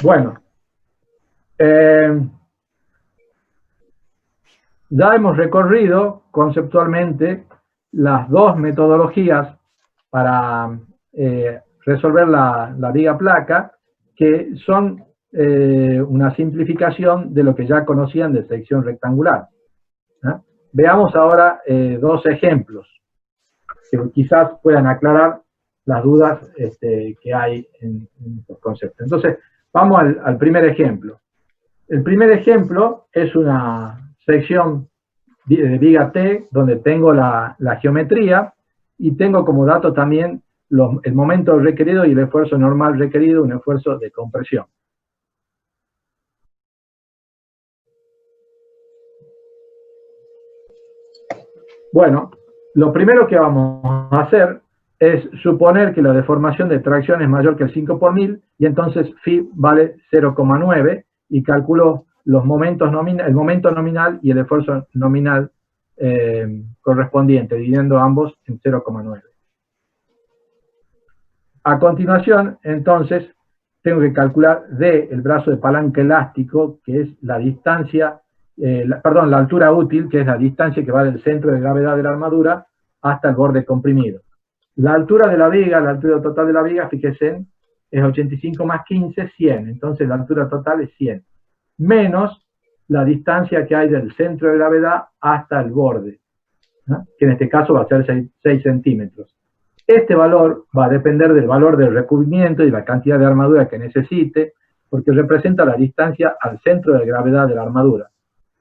Bueno, ya hemos recorrido conceptualmente las dos metodologías para resolver la viga placa, que son una simplificación de lo que ya conocían de sección rectangular. Veamos ahora dos ejemplos que quizás puedan aclarar las dudas que hay en estos conceptos. Entonces, vamos al primer ejemplo. El primer ejemplo es una sección de viga T, donde tengo la geometría, y tengo como dato también el momento requerido y el esfuerzo normal requerido, un esfuerzo de compresión. Bueno, lo primero que vamos a hacer es suponer que la deformación de tracción es mayor que el 5 por 1000, y entonces phi vale 0,9, y calculo los momentos el momento nominal y el esfuerzo nominal correspondiente, dividiendo ambos en 0,9. A continuación, entonces, tengo que calcular D, el brazo de palanca elástico, que es la distancia, la altura útil, que es la distancia que va del centro de gravedad de la armadura hasta el borde comprimido. La altura de la viga, la altura total de la viga, fíjense, es 85 más 15, 100. Entonces la altura total es 100. Menos la distancia que hay del centro de gravedad hasta el borde, ¿no? Que en este caso va a ser 6 centímetros. Este valor va a depender del valor del recubrimiento y la cantidad de armadura que necesite, porque representa la distancia al centro de gravedad de la armadura.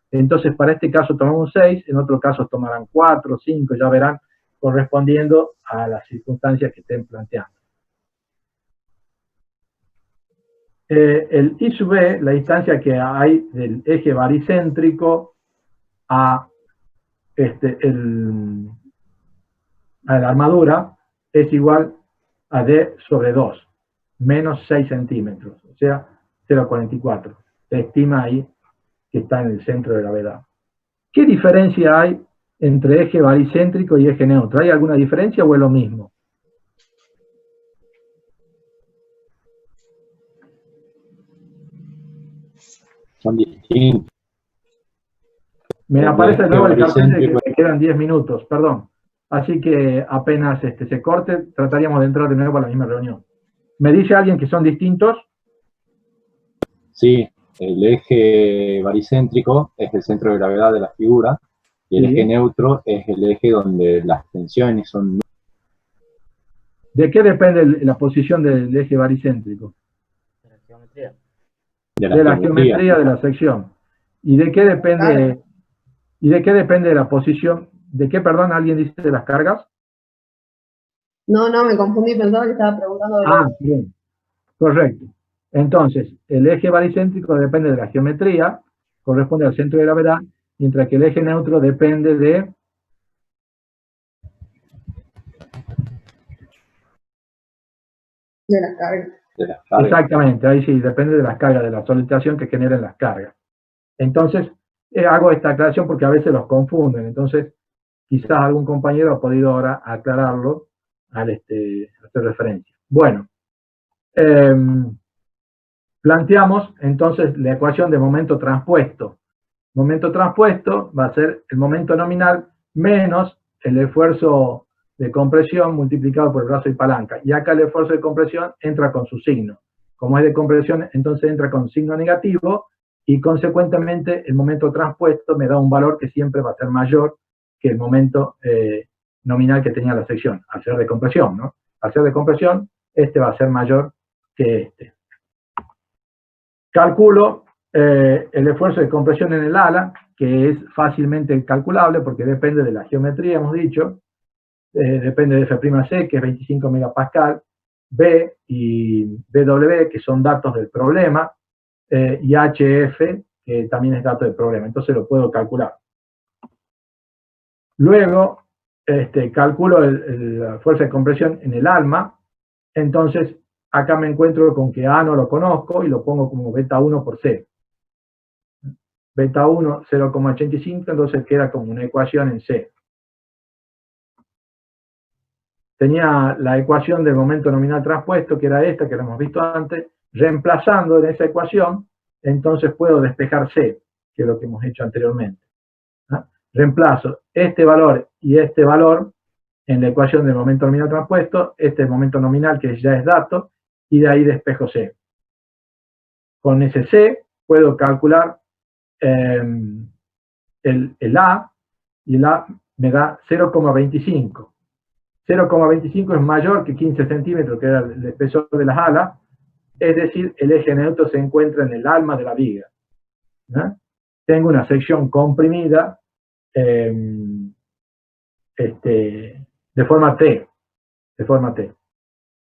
Entonces, para este caso tomamos 6, en otro caso tomarán 4, 5, ya verán, correspondiendo a las circunstancias que estén planteando. El I sub B, la distancia que hay del eje baricéntrico a la armadura, es igual a D sobre 2, menos 6 centímetros, o sea, 0,44. Se estima ahí que está en el centro de gravedad. ¿Qué diferencia hay entre eje baricéntrico y eje neutro? ¿Hay alguna diferencia o es lo mismo? son distintos. Me aparece de nuevo el cartel de que baricéntrico. me quedan 10 minutos, perdón. Así que apenas se corte, trataríamos de entrar de nuevo a la misma reunión. ¿Me dice alguien que son distintos? Sí, el eje baricéntrico es el centro de gravedad de la figura, y el Sí. eje neutro es el eje donde las tensiones son ¿De qué depende la posición del eje baricéntrico? De la geometría. de De la geometría. geometría de la sección. ¿Y de qué depende? ¿Y de qué depende la posición? ¿De qué, perdón, alguien dice de las cargas? No, me confundí, pensaba que estaba preguntando de Bien. Correcto. Entonces, el eje baricéntrico depende de la geometría, corresponde al centro de gravedad, mientras que el eje neutro depende de de las cargas. De las cargas. exactamente, ahí sí, depende de las cargas, de la solitación que generen las cargas. Entonces, hago esta aclaración porque a veces los confunden, entonces quizás algún compañero ha podido ahora aclararlo al hacer referencia. Bueno, planteamos entonces la ecuación de momento transpuesto. Momento transpuesto va a ser el momento nominal menos el esfuerzo de compresión multiplicado por el brazo y palanca. Y acá el esfuerzo de compresión entra con su signo. Como es de compresión, entonces entra con signo negativo y consecuentemente el momento transpuesto me da un valor que siempre va a ser mayor que el momento nominal que tenía la sección, al ser de compresión, ¿no? Al ser de compresión, este va a ser mayor que este. Calculo el esfuerzo de compresión en el ala, que es fácilmente calculable porque depende de la geometría, hemos dicho, depende de F'C, que es 25 megapascal, B y BW, que son datos del problema, y HF, que también es dato del problema, entonces lo puedo calcular. Luego, calculo la fuerza de compresión en el alma, entonces acá me encuentro con que A no lo conozco y lo pongo como beta 1 por C. Beta 1, 0,85, entonces queda como una ecuación en C. Tenía la ecuación del momento nominal transpuesto, que era esta, que la hemos visto antes, reemplazando en esa ecuación, entonces puedo despejar C, que es lo que hemos hecho anteriormente. ¿Ah? Reemplazo este valor y este valor en la ecuación del momento nominal transpuesto, este momento nominal que ya es dato, y de ahí despejo C. Con ese C puedo calcular el A, y el A me da 0,25. 0,25 es mayor que 15 centímetros, que era el espesor de las alas, es decir, el eje neutro se encuentra en el alma de la viga. ¿No? Tengo una sección comprimida de forma T.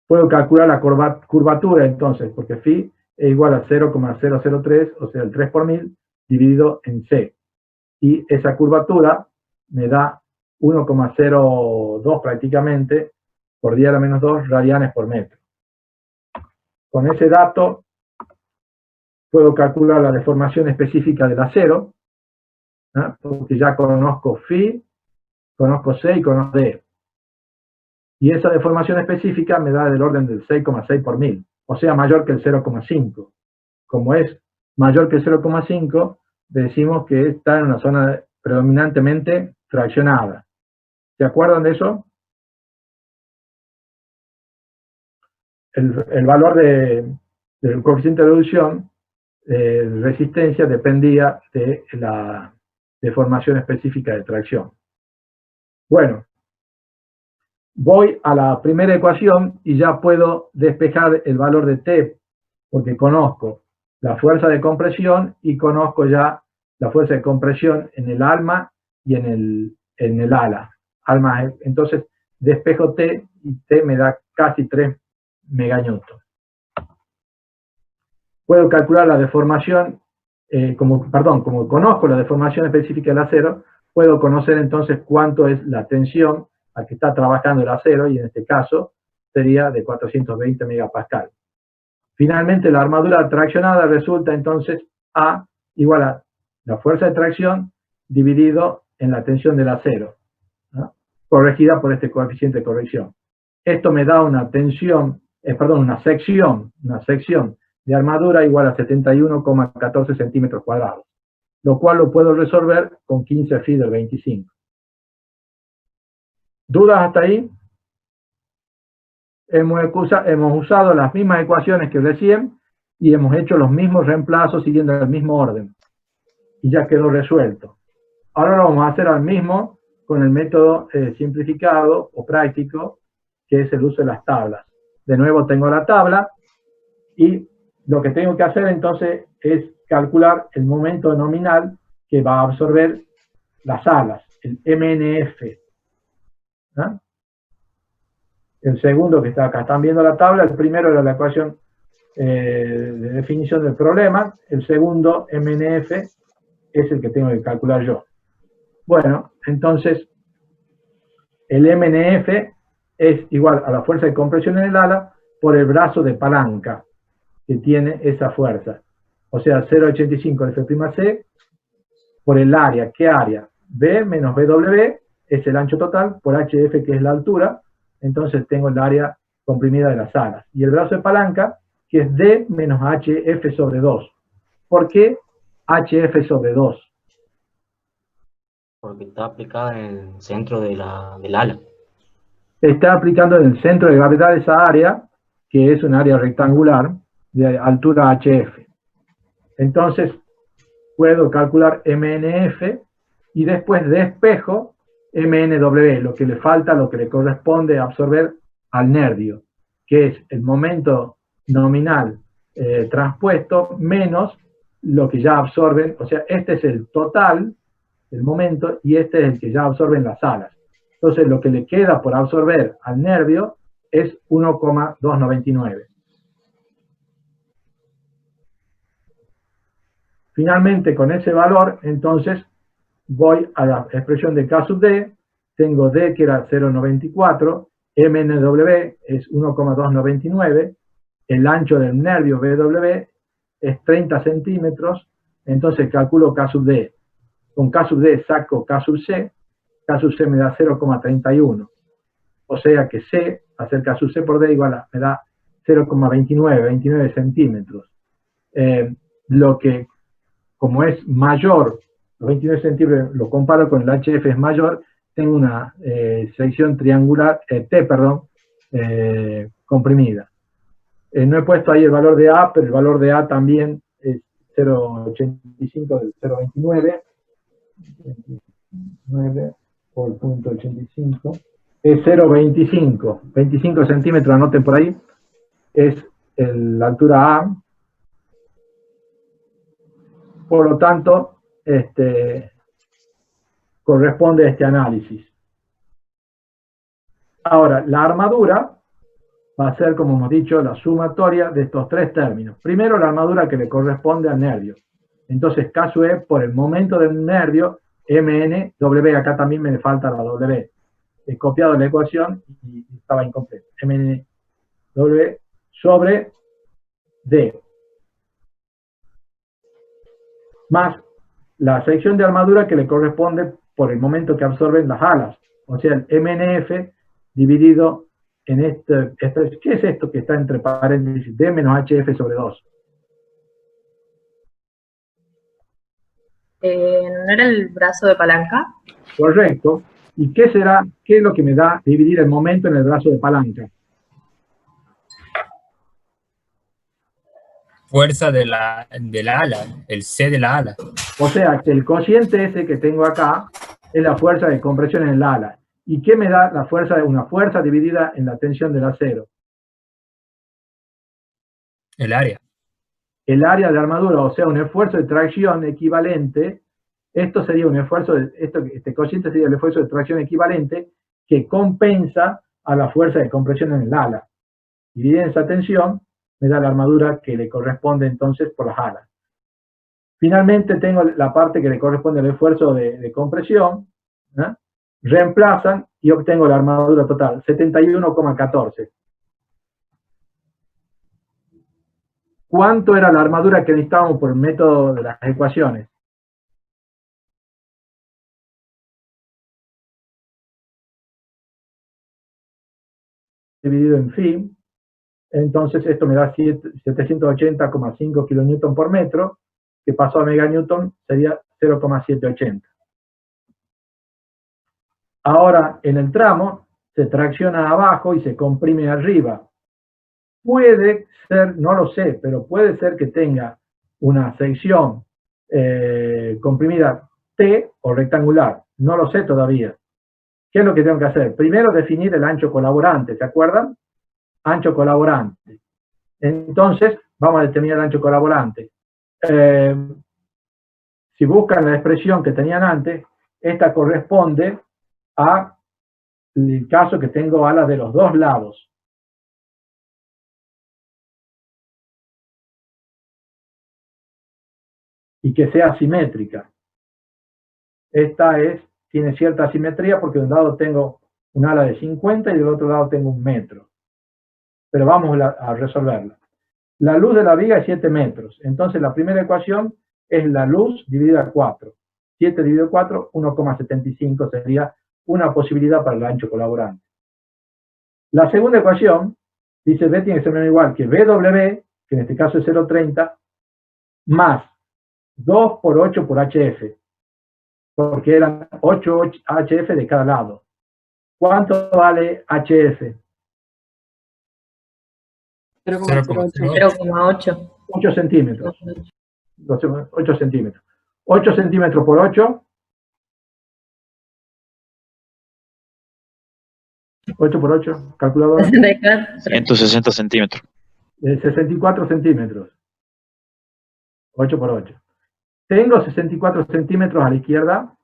Puedo calcular la curvatura entonces, porque phi es igual a 0,003, o sea, el 3 por 1000, dividido en C. Y esa curvatura me da 1,02 prácticamente por 10 a la menos 2 radianes por metro. Con ese dato puedo calcular la deformación específica del acero, ¿no? Porque ya conozco phi, conozco C y conozco D. Y esa deformación específica me da del orden del 6,6 por 1000, o sea, mayor que el 0,5. Como es mayor que el 0,5, decimos que está en una zona predominantemente traccionada. ¿Se acuerdan de eso? El valor del coeficiente de reducción de resistencia dependía de la deformación específica de tracción. Bueno, voy a la primera ecuación y ya puedo despejar el valor de T, porque conozco la fuerza de compresión y conozco ya la fuerza de compresión en el alma y en el ala. Entonces despejo T y T me da casi 3 meganewton. Puedo calcular la deformación, como conozco la deformación específica del acero, puedo conocer entonces cuánto es la tensión a que está trabajando el acero, y en este caso sería de 420 megapascal. Finalmente, la armadura traccionada resulta entonces A igual a la fuerza de tracción dividido en la tensión del acero, ¿no? Corregida por este coeficiente de corrección. Esto me da una tensión, una sección de armadura igual a 71,14 centímetros cuadrados, lo cual lo puedo resolver con 15 phi del 25. ¿Dudas hasta ahí? Hemos usado las mismas ecuaciones que recién y hemos hecho los mismos reemplazos siguiendo el mismo orden. Y ya quedó resuelto. Ahora lo vamos a hacer al mismo con el método simplificado o práctico, que es el uso de las tablas. De nuevo tengo la tabla y lo que tengo que hacer entonces es calcular el momento nominal que va a absorber las alas, el MNF. ¿Ah? El segundo que está acá, están viendo la tabla, el primero era la ecuación de definición del problema, el segundo, MNF, es el que tengo que calcular yo. Bueno, entonces, el MNF es igual a la fuerza de compresión en el ala por el brazo de palanca que tiene esa fuerza. O sea, 0,85 F'C por el área. ¿Qué área? B menos BW es el ancho total por HF, que es la altura. Entonces tengo el área comprimida de las alas. Y el brazo de palanca, que es D menos HF sobre 2. ¿Por qué HF sobre 2? Porque está aplicada en el centro del ala. Está aplicando en el centro de gravedad de esa área, que es un área rectangular de altura HF. Entonces, puedo calcular MNF y después despejo MNW, lo que le falta, lo que le corresponde absorber al nervio, que es el momento nominal transpuesto menos lo que ya absorben, o sea, este es el total del momento y este es el que ya absorben las alas. Entonces, lo que le queda por absorber al nervio es 1,299. Finalmente, con ese valor, entonces, voy a la expresión de K sub D, tengo D que era 0,94, MNW es 1,299, el ancho del nervio BW es 30 centímetros, entonces calculo K sub D. Con K sub D saco K sub C me da 0,31. O sea que C, hacer K sub C por D igual a, me da 29 centímetros. Lo que, como es mayor, los 29 centímetros lo comparo con el HF es mayor, tengo una sección triangular, comprimida. No he puesto ahí el valor de A, pero el valor de A también es 0,85 del 0,29. 9 por punto 85 es 0,25, 25 centímetros, anoten por ahí, es la altura A. Por lo tanto, corresponde a este análisis. Ahora, la armadura va a ser, como hemos dicho, la sumatoria de estos tres términos. Primero, la armadura que le corresponde al nervio. Entonces, K sub E por el momento del nervio, MN, W, acá también me falta la W. He copiado la ecuación y estaba incompleta. MN, W sobre D. Más la sección de armadura que le corresponde por el momento que absorben las alas. O sea, el MNF dividido en ¿qué es esto que está entre paréntesis? D menos HF sobre 2. ¿No era el brazo de palanca? Correcto. ¿Y qué será? ¿Qué es lo que me da dividir el momento en el brazo de palanca? Fuerza del ala, el C de la ala. O sea, que el cociente ese que tengo acá es la fuerza de compresión en el ala. ¿Y qué me da la fuerza de una fuerza dividida en la tensión del acero? El área. El área de armadura, o sea, un esfuerzo de tracción equivalente. Esto sería un esfuerzo, este cociente sería el esfuerzo de tracción equivalente que compensa a la fuerza de compresión en el ala. Dividida en esa tensión, me da la armadura que le corresponde entonces por las alas. Finalmente tengo la parte que le corresponde al esfuerzo de compresión, ¿eh? Reemplazan y obtengo la armadura total, 71,14. ¿Cuánto era la armadura que necesitábamos por el método de las ecuaciones? Dividido en phi, entonces esto me da 780,5 kilonewton por metro, que pasó a meganewton sería 0,780. Ahora, en el tramo, se tracciona abajo y se comprime arriba. Puede ser, no lo sé, pero puede ser que tenga una sección comprimida T o rectangular. No lo sé todavía. ¿Qué es lo que tengo que hacer? Primero definir el ancho colaborante, ¿se acuerdan? Ancho colaborante. Entonces, vamos a determinar el ancho colaborante. Si buscan la expresión que tenían antes, esta corresponde al caso que tengo alas de los dos lados. Y que sea simétrica. Esta tiene cierta simetría porque de un lado tengo un ala de 50 y del otro lado tengo 1 metro. Pero vamos a resolverla. La luz de la viga es 7 metros. Entonces la primera ecuación es la luz dividida 4. 7 dividido 4, 1,75 sería una posibilidad para el ancho colaborante. La segunda ecuación dice B tiene que ser menor o igual que BW, que en este caso es 0,30, más 2 por 8 por HF, porque eran 8 HF de cada lado. ¿Cuánto vale HF? 0,8. 8 centímetros. 8 centímetros. 8 centímetros por 8. 8 por 8, calculadora. 160 centímetros. 64 centímetros. 8 por 8. Tengo 64 centímetros a la izquierda.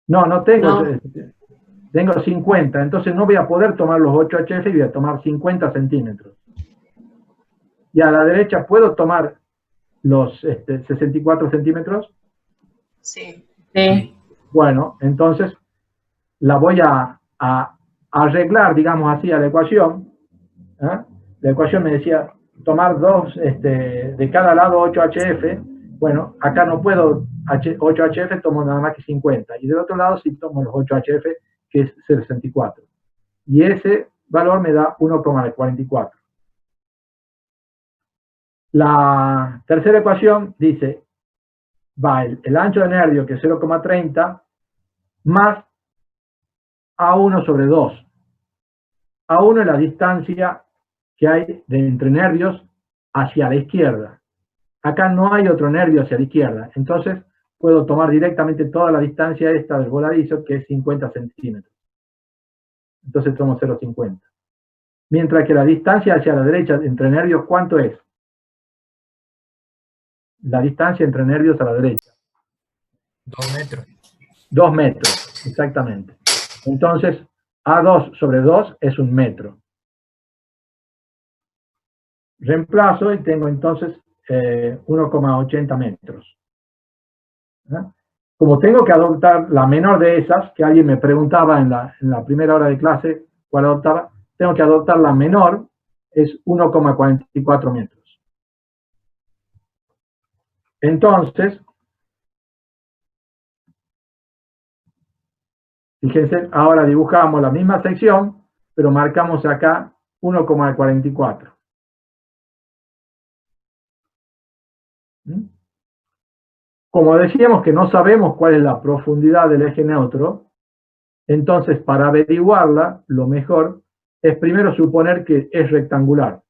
No tengo. No. Tengo 50, entonces no voy a poder tomar los 8 HF y voy a tomar 50 centímetros. Y a la derecha, ¿puedo tomar los 64 centímetros? Sí. Bueno, entonces la voy a arreglar, digamos así, a la ecuación. La ecuación me decía tomar de cada lado 8 HF. Bueno, acá no puedo 8 HF, tomo nada más que 50. Y del otro lado sí tomo los 8 HF, que es 64. Y ese valor me da 1,44. La tercera ecuación dice, va el ancho de nervio, que es 0,30, más A1 sobre 2. A1 es la distancia que hay entre nervios hacia la izquierda. Acá no hay otro nervio hacia la izquierda. Entonces, puedo tomar directamente toda la distancia esta del voladizo, que es 50 centímetros. Entonces tomo 0,50. Mientras que la distancia hacia la derecha entre nervios, ¿cuánto es? La distancia entre nervios a la derecha. 2 metros. 2 metros, exactamente. Entonces, A2 sobre 2 es 1 metro. Reemplazo y tengo entonces 1,80 metros. Como tengo que adoptar la menor de esas, que alguien me preguntaba en la primera hora de clase cuál adoptaba, tengo que adoptar la menor, es 1,44 metros. Entonces, fíjense, ahora dibujamos la misma sección, pero marcamos acá 1,44. Como decíamos que no sabemos cuál es la profundidad del eje neutro, entonces para averiguarla, lo mejor es primero suponer que es rectangular.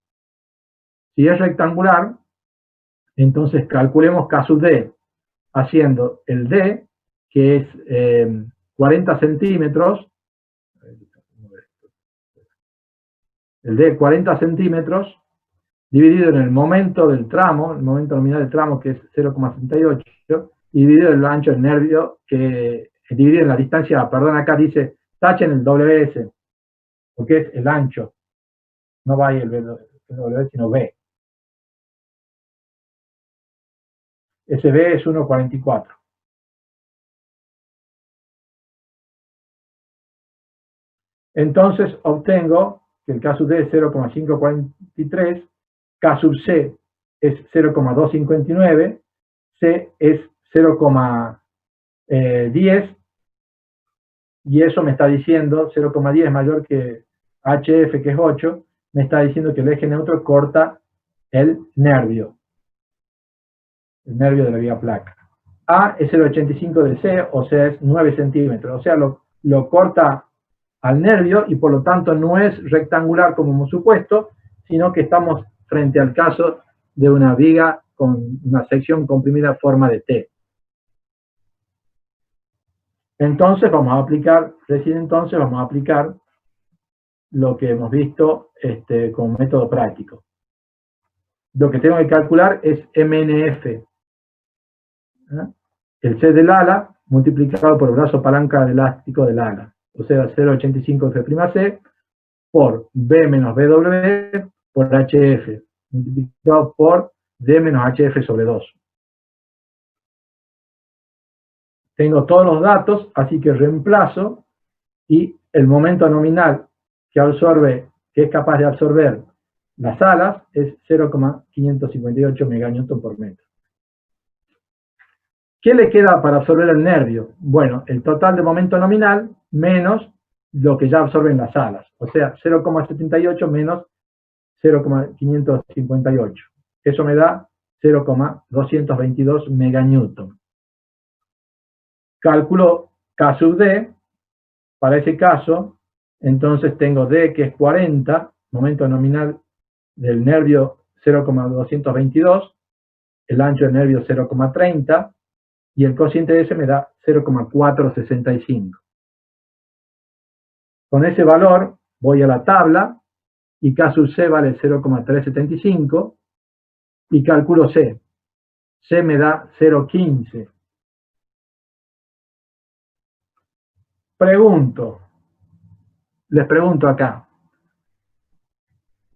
Si es rectangular, entonces calculemos K sub D, haciendo el D, que es 40 centímetros, el D 40 centímetros, dividido en el momento del tramo, el momento nominal del tramo, que es 0,68, y dividido en el ancho del nervio, que dividido en la distancia, perdón, acá dice, tachen el WS, porque es el ancho, no va ahí el W, sino B. Ese B es 1,44. Entonces obtengo que el K sub D es 0,543, K sub C es 0,259, C es 0,10 y eso me está diciendo 0,10 mayor que HF, que es 8, me está diciendo que el eje neutro corta el nervio de la viga placa. A es 0,85 del C, o sea, es 9 centímetros, o sea, lo corta al nervio y por lo tanto no es rectangular como hemos supuesto, sino que estamos frente al caso de una viga con una sección comprimida en forma de T. Entonces vamos a aplicar, recién entonces vamos a aplicar lo que hemos visto como método práctico. Lo que tengo que calcular es MNF. El C del ala multiplicado por el brazo palanca elástico del ala. O sea, 0,85 F'C por B menos BW por HF, multiplicado por D menos HF sobre 2. Tengo todos los datos, así que reemplazo, y el momento nominal que absorbe, que es capaz de absorber las alas, es 0,558 meganewton por metro. ¿Qué le queda para absorber el nervio? Bueno, el total de momento nominal menos lo que ya absorben las alas, o sea, 0,78 menos 0,558. Eso me da 0,222 meganewton. Cálculo K sub D, para ese caso, entonces tengo D que es 40, momento nominal del nervio 0,222, el ancho del nervio 0,30, y el cociente de S me da 0,465. Con ese valor voy a la tabla, y K sub C vale 0,375, y calculo C. C me da 0,15. Les pregunto acá.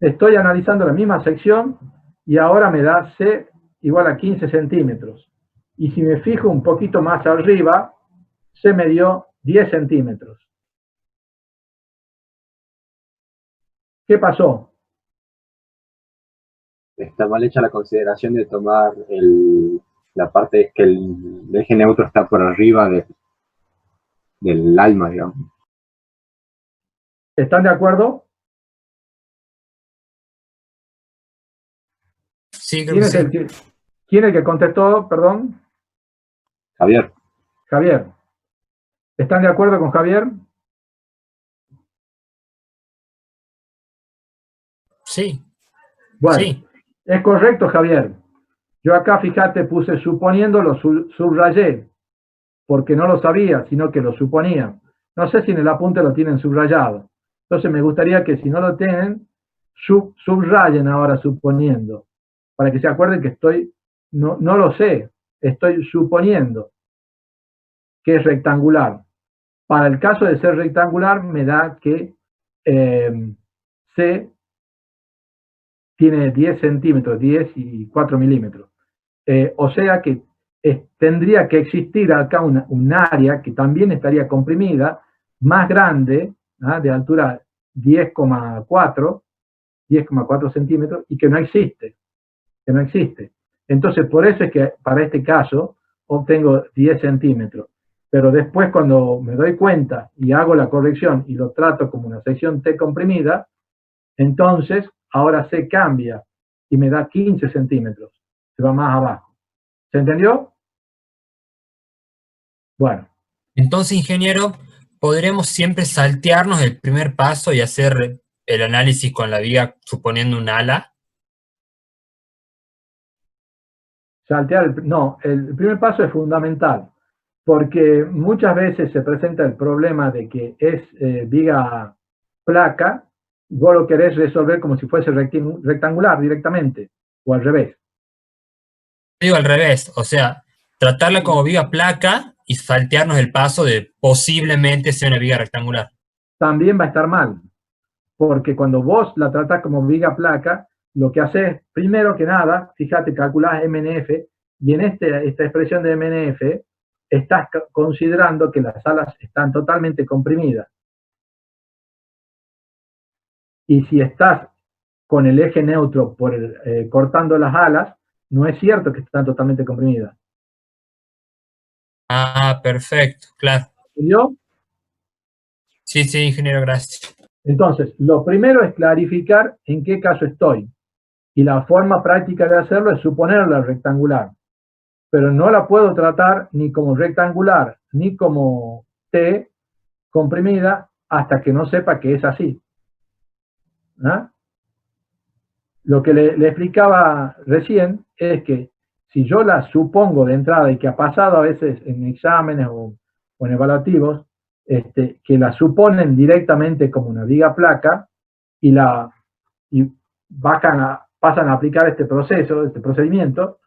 Estoy analizando la misma sección y ahora me da C igual a 15 centímetros. Y si me fijo un poquito más arriba, C me dio 10 centímetros. ¿Qué pasó? Está mal hecha la consideración de tomar la parte que el eje neutro está por arriba del alma, digamos. ¿Están de acuerdo? Sí, creo que sí. ¿Quién es el que contestó, perdón? Javier. Javier. ¿Están de acuerdo con Javier? Sí. Bueno, Sí. es correcto, Javier. Yo acá, fíjate, puse suponiendo, lo subrayé, porque no lo sabía, sino que lo suponía. No sé si en el apunte lo tienen subrayado. Entonces me gustaría que si no lo tienen, subrayen ahora suponiendo, para que se acuerden que no lo sé, estoy suponiendo que es rectangular. Para el caso de ser rectangular, me da que C tiene 10 centímetros, 10 y 4 milímetros. O sea que tendría que existir acá un área que también estaría comprimida, más grande, de altura 10,4 centímetros, y que no existe. Entonces, por eso es que para este caso obtengo 10 centímetros. Pero después, cuando me doy cuenta y hago la corrección y lo trato como una sección T comprimida, entonces ahora C cambia y me da 15 centímetros. Se va más abajo. ¿Se entendió? Bueno. Entonces, ingeniero, podremos siempre saltearnos el primer paso y hacer el análisis con la viga suponiendo un ala. No, el primer paso es fundamental, porque muchas veces se presenta el problema de que es viga placa, y vos lo querés resolver como si fuese rectangular directamente, o al revés. Digo al revés, o sea, tratarla como viga placa y saltearnos el paso de posiblemente sea una viga rectangular. También va a estar mal, porque cuando vos la tratás como viga placa, lo que haces, primero que nada, fíjate, calculás MNF, y en esta expresión de MNF, estás considerando que las alas están totalmente comprimidas. Y si estás con el eje neutro cortando las alas, no es cierto que están totalmente comprimidas. Ah, perfecto, claro. ¿Entendió? Sí, sí, ingeniero, gracias. Entonces, lo primero es clarificar en qué caso estoy. Y la forma práctica de hacerlo es suponerla rectangular. Pero no la puedo tratar ni como rectangular, ni como T comprimida, hasta que no sepa que es así. ¿Ah? Lo que le explicaba recién es que si yo la supongo de entrada y que ha pasado a veces en exámenes o en evaluativos, que la suponen directamente como una viga placa y pasan a aplicar este proceso, este procedimiento,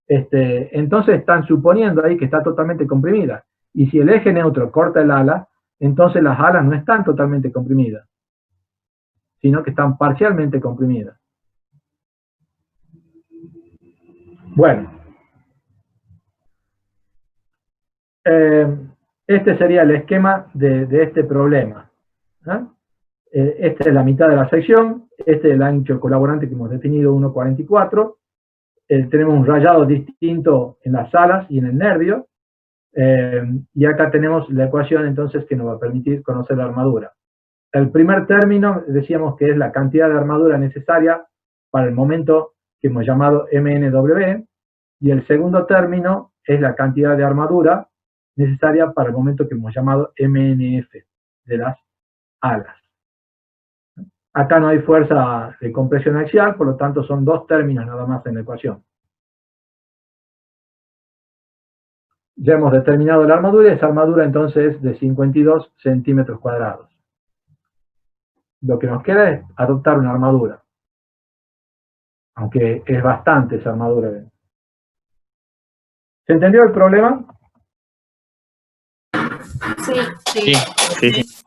entonces están suponiendo ahí que está totalmente comprimida. Y si el eje neutro corta el ala, entonces las alas no están totalmente comprimidas, sino que están parcialmente comprimidas. Bueno, este sería el esquema de este problema. Esta es la mitad de la sección, este es el ancho colaborante que hemos definido, 1,44. Tenemos un rayado distinto en las alas y en el nervio, y acá tenemos la ecuación entonces que nos va a permitir conocer la armadura. El primer término decíamos que es la cantidad de armadura necesaria para el momento que hemos llamado MNW, y el segundo término es la cantidad de armadura necesaria para el momento que hemos llamado MNF, de las alas. Acá no hay fuerza de compresión axial, por lo tanto son dos términos nada más en la ecuación. Ya hemos determinado la armadura, y esa armadura entonces es de 52 centímetros cuadrados. Lo que nos queda es adoptar una armadura, aunque es bastante esa armadura. ¿Se entendió el problema? Sí, Sí, sí, sí.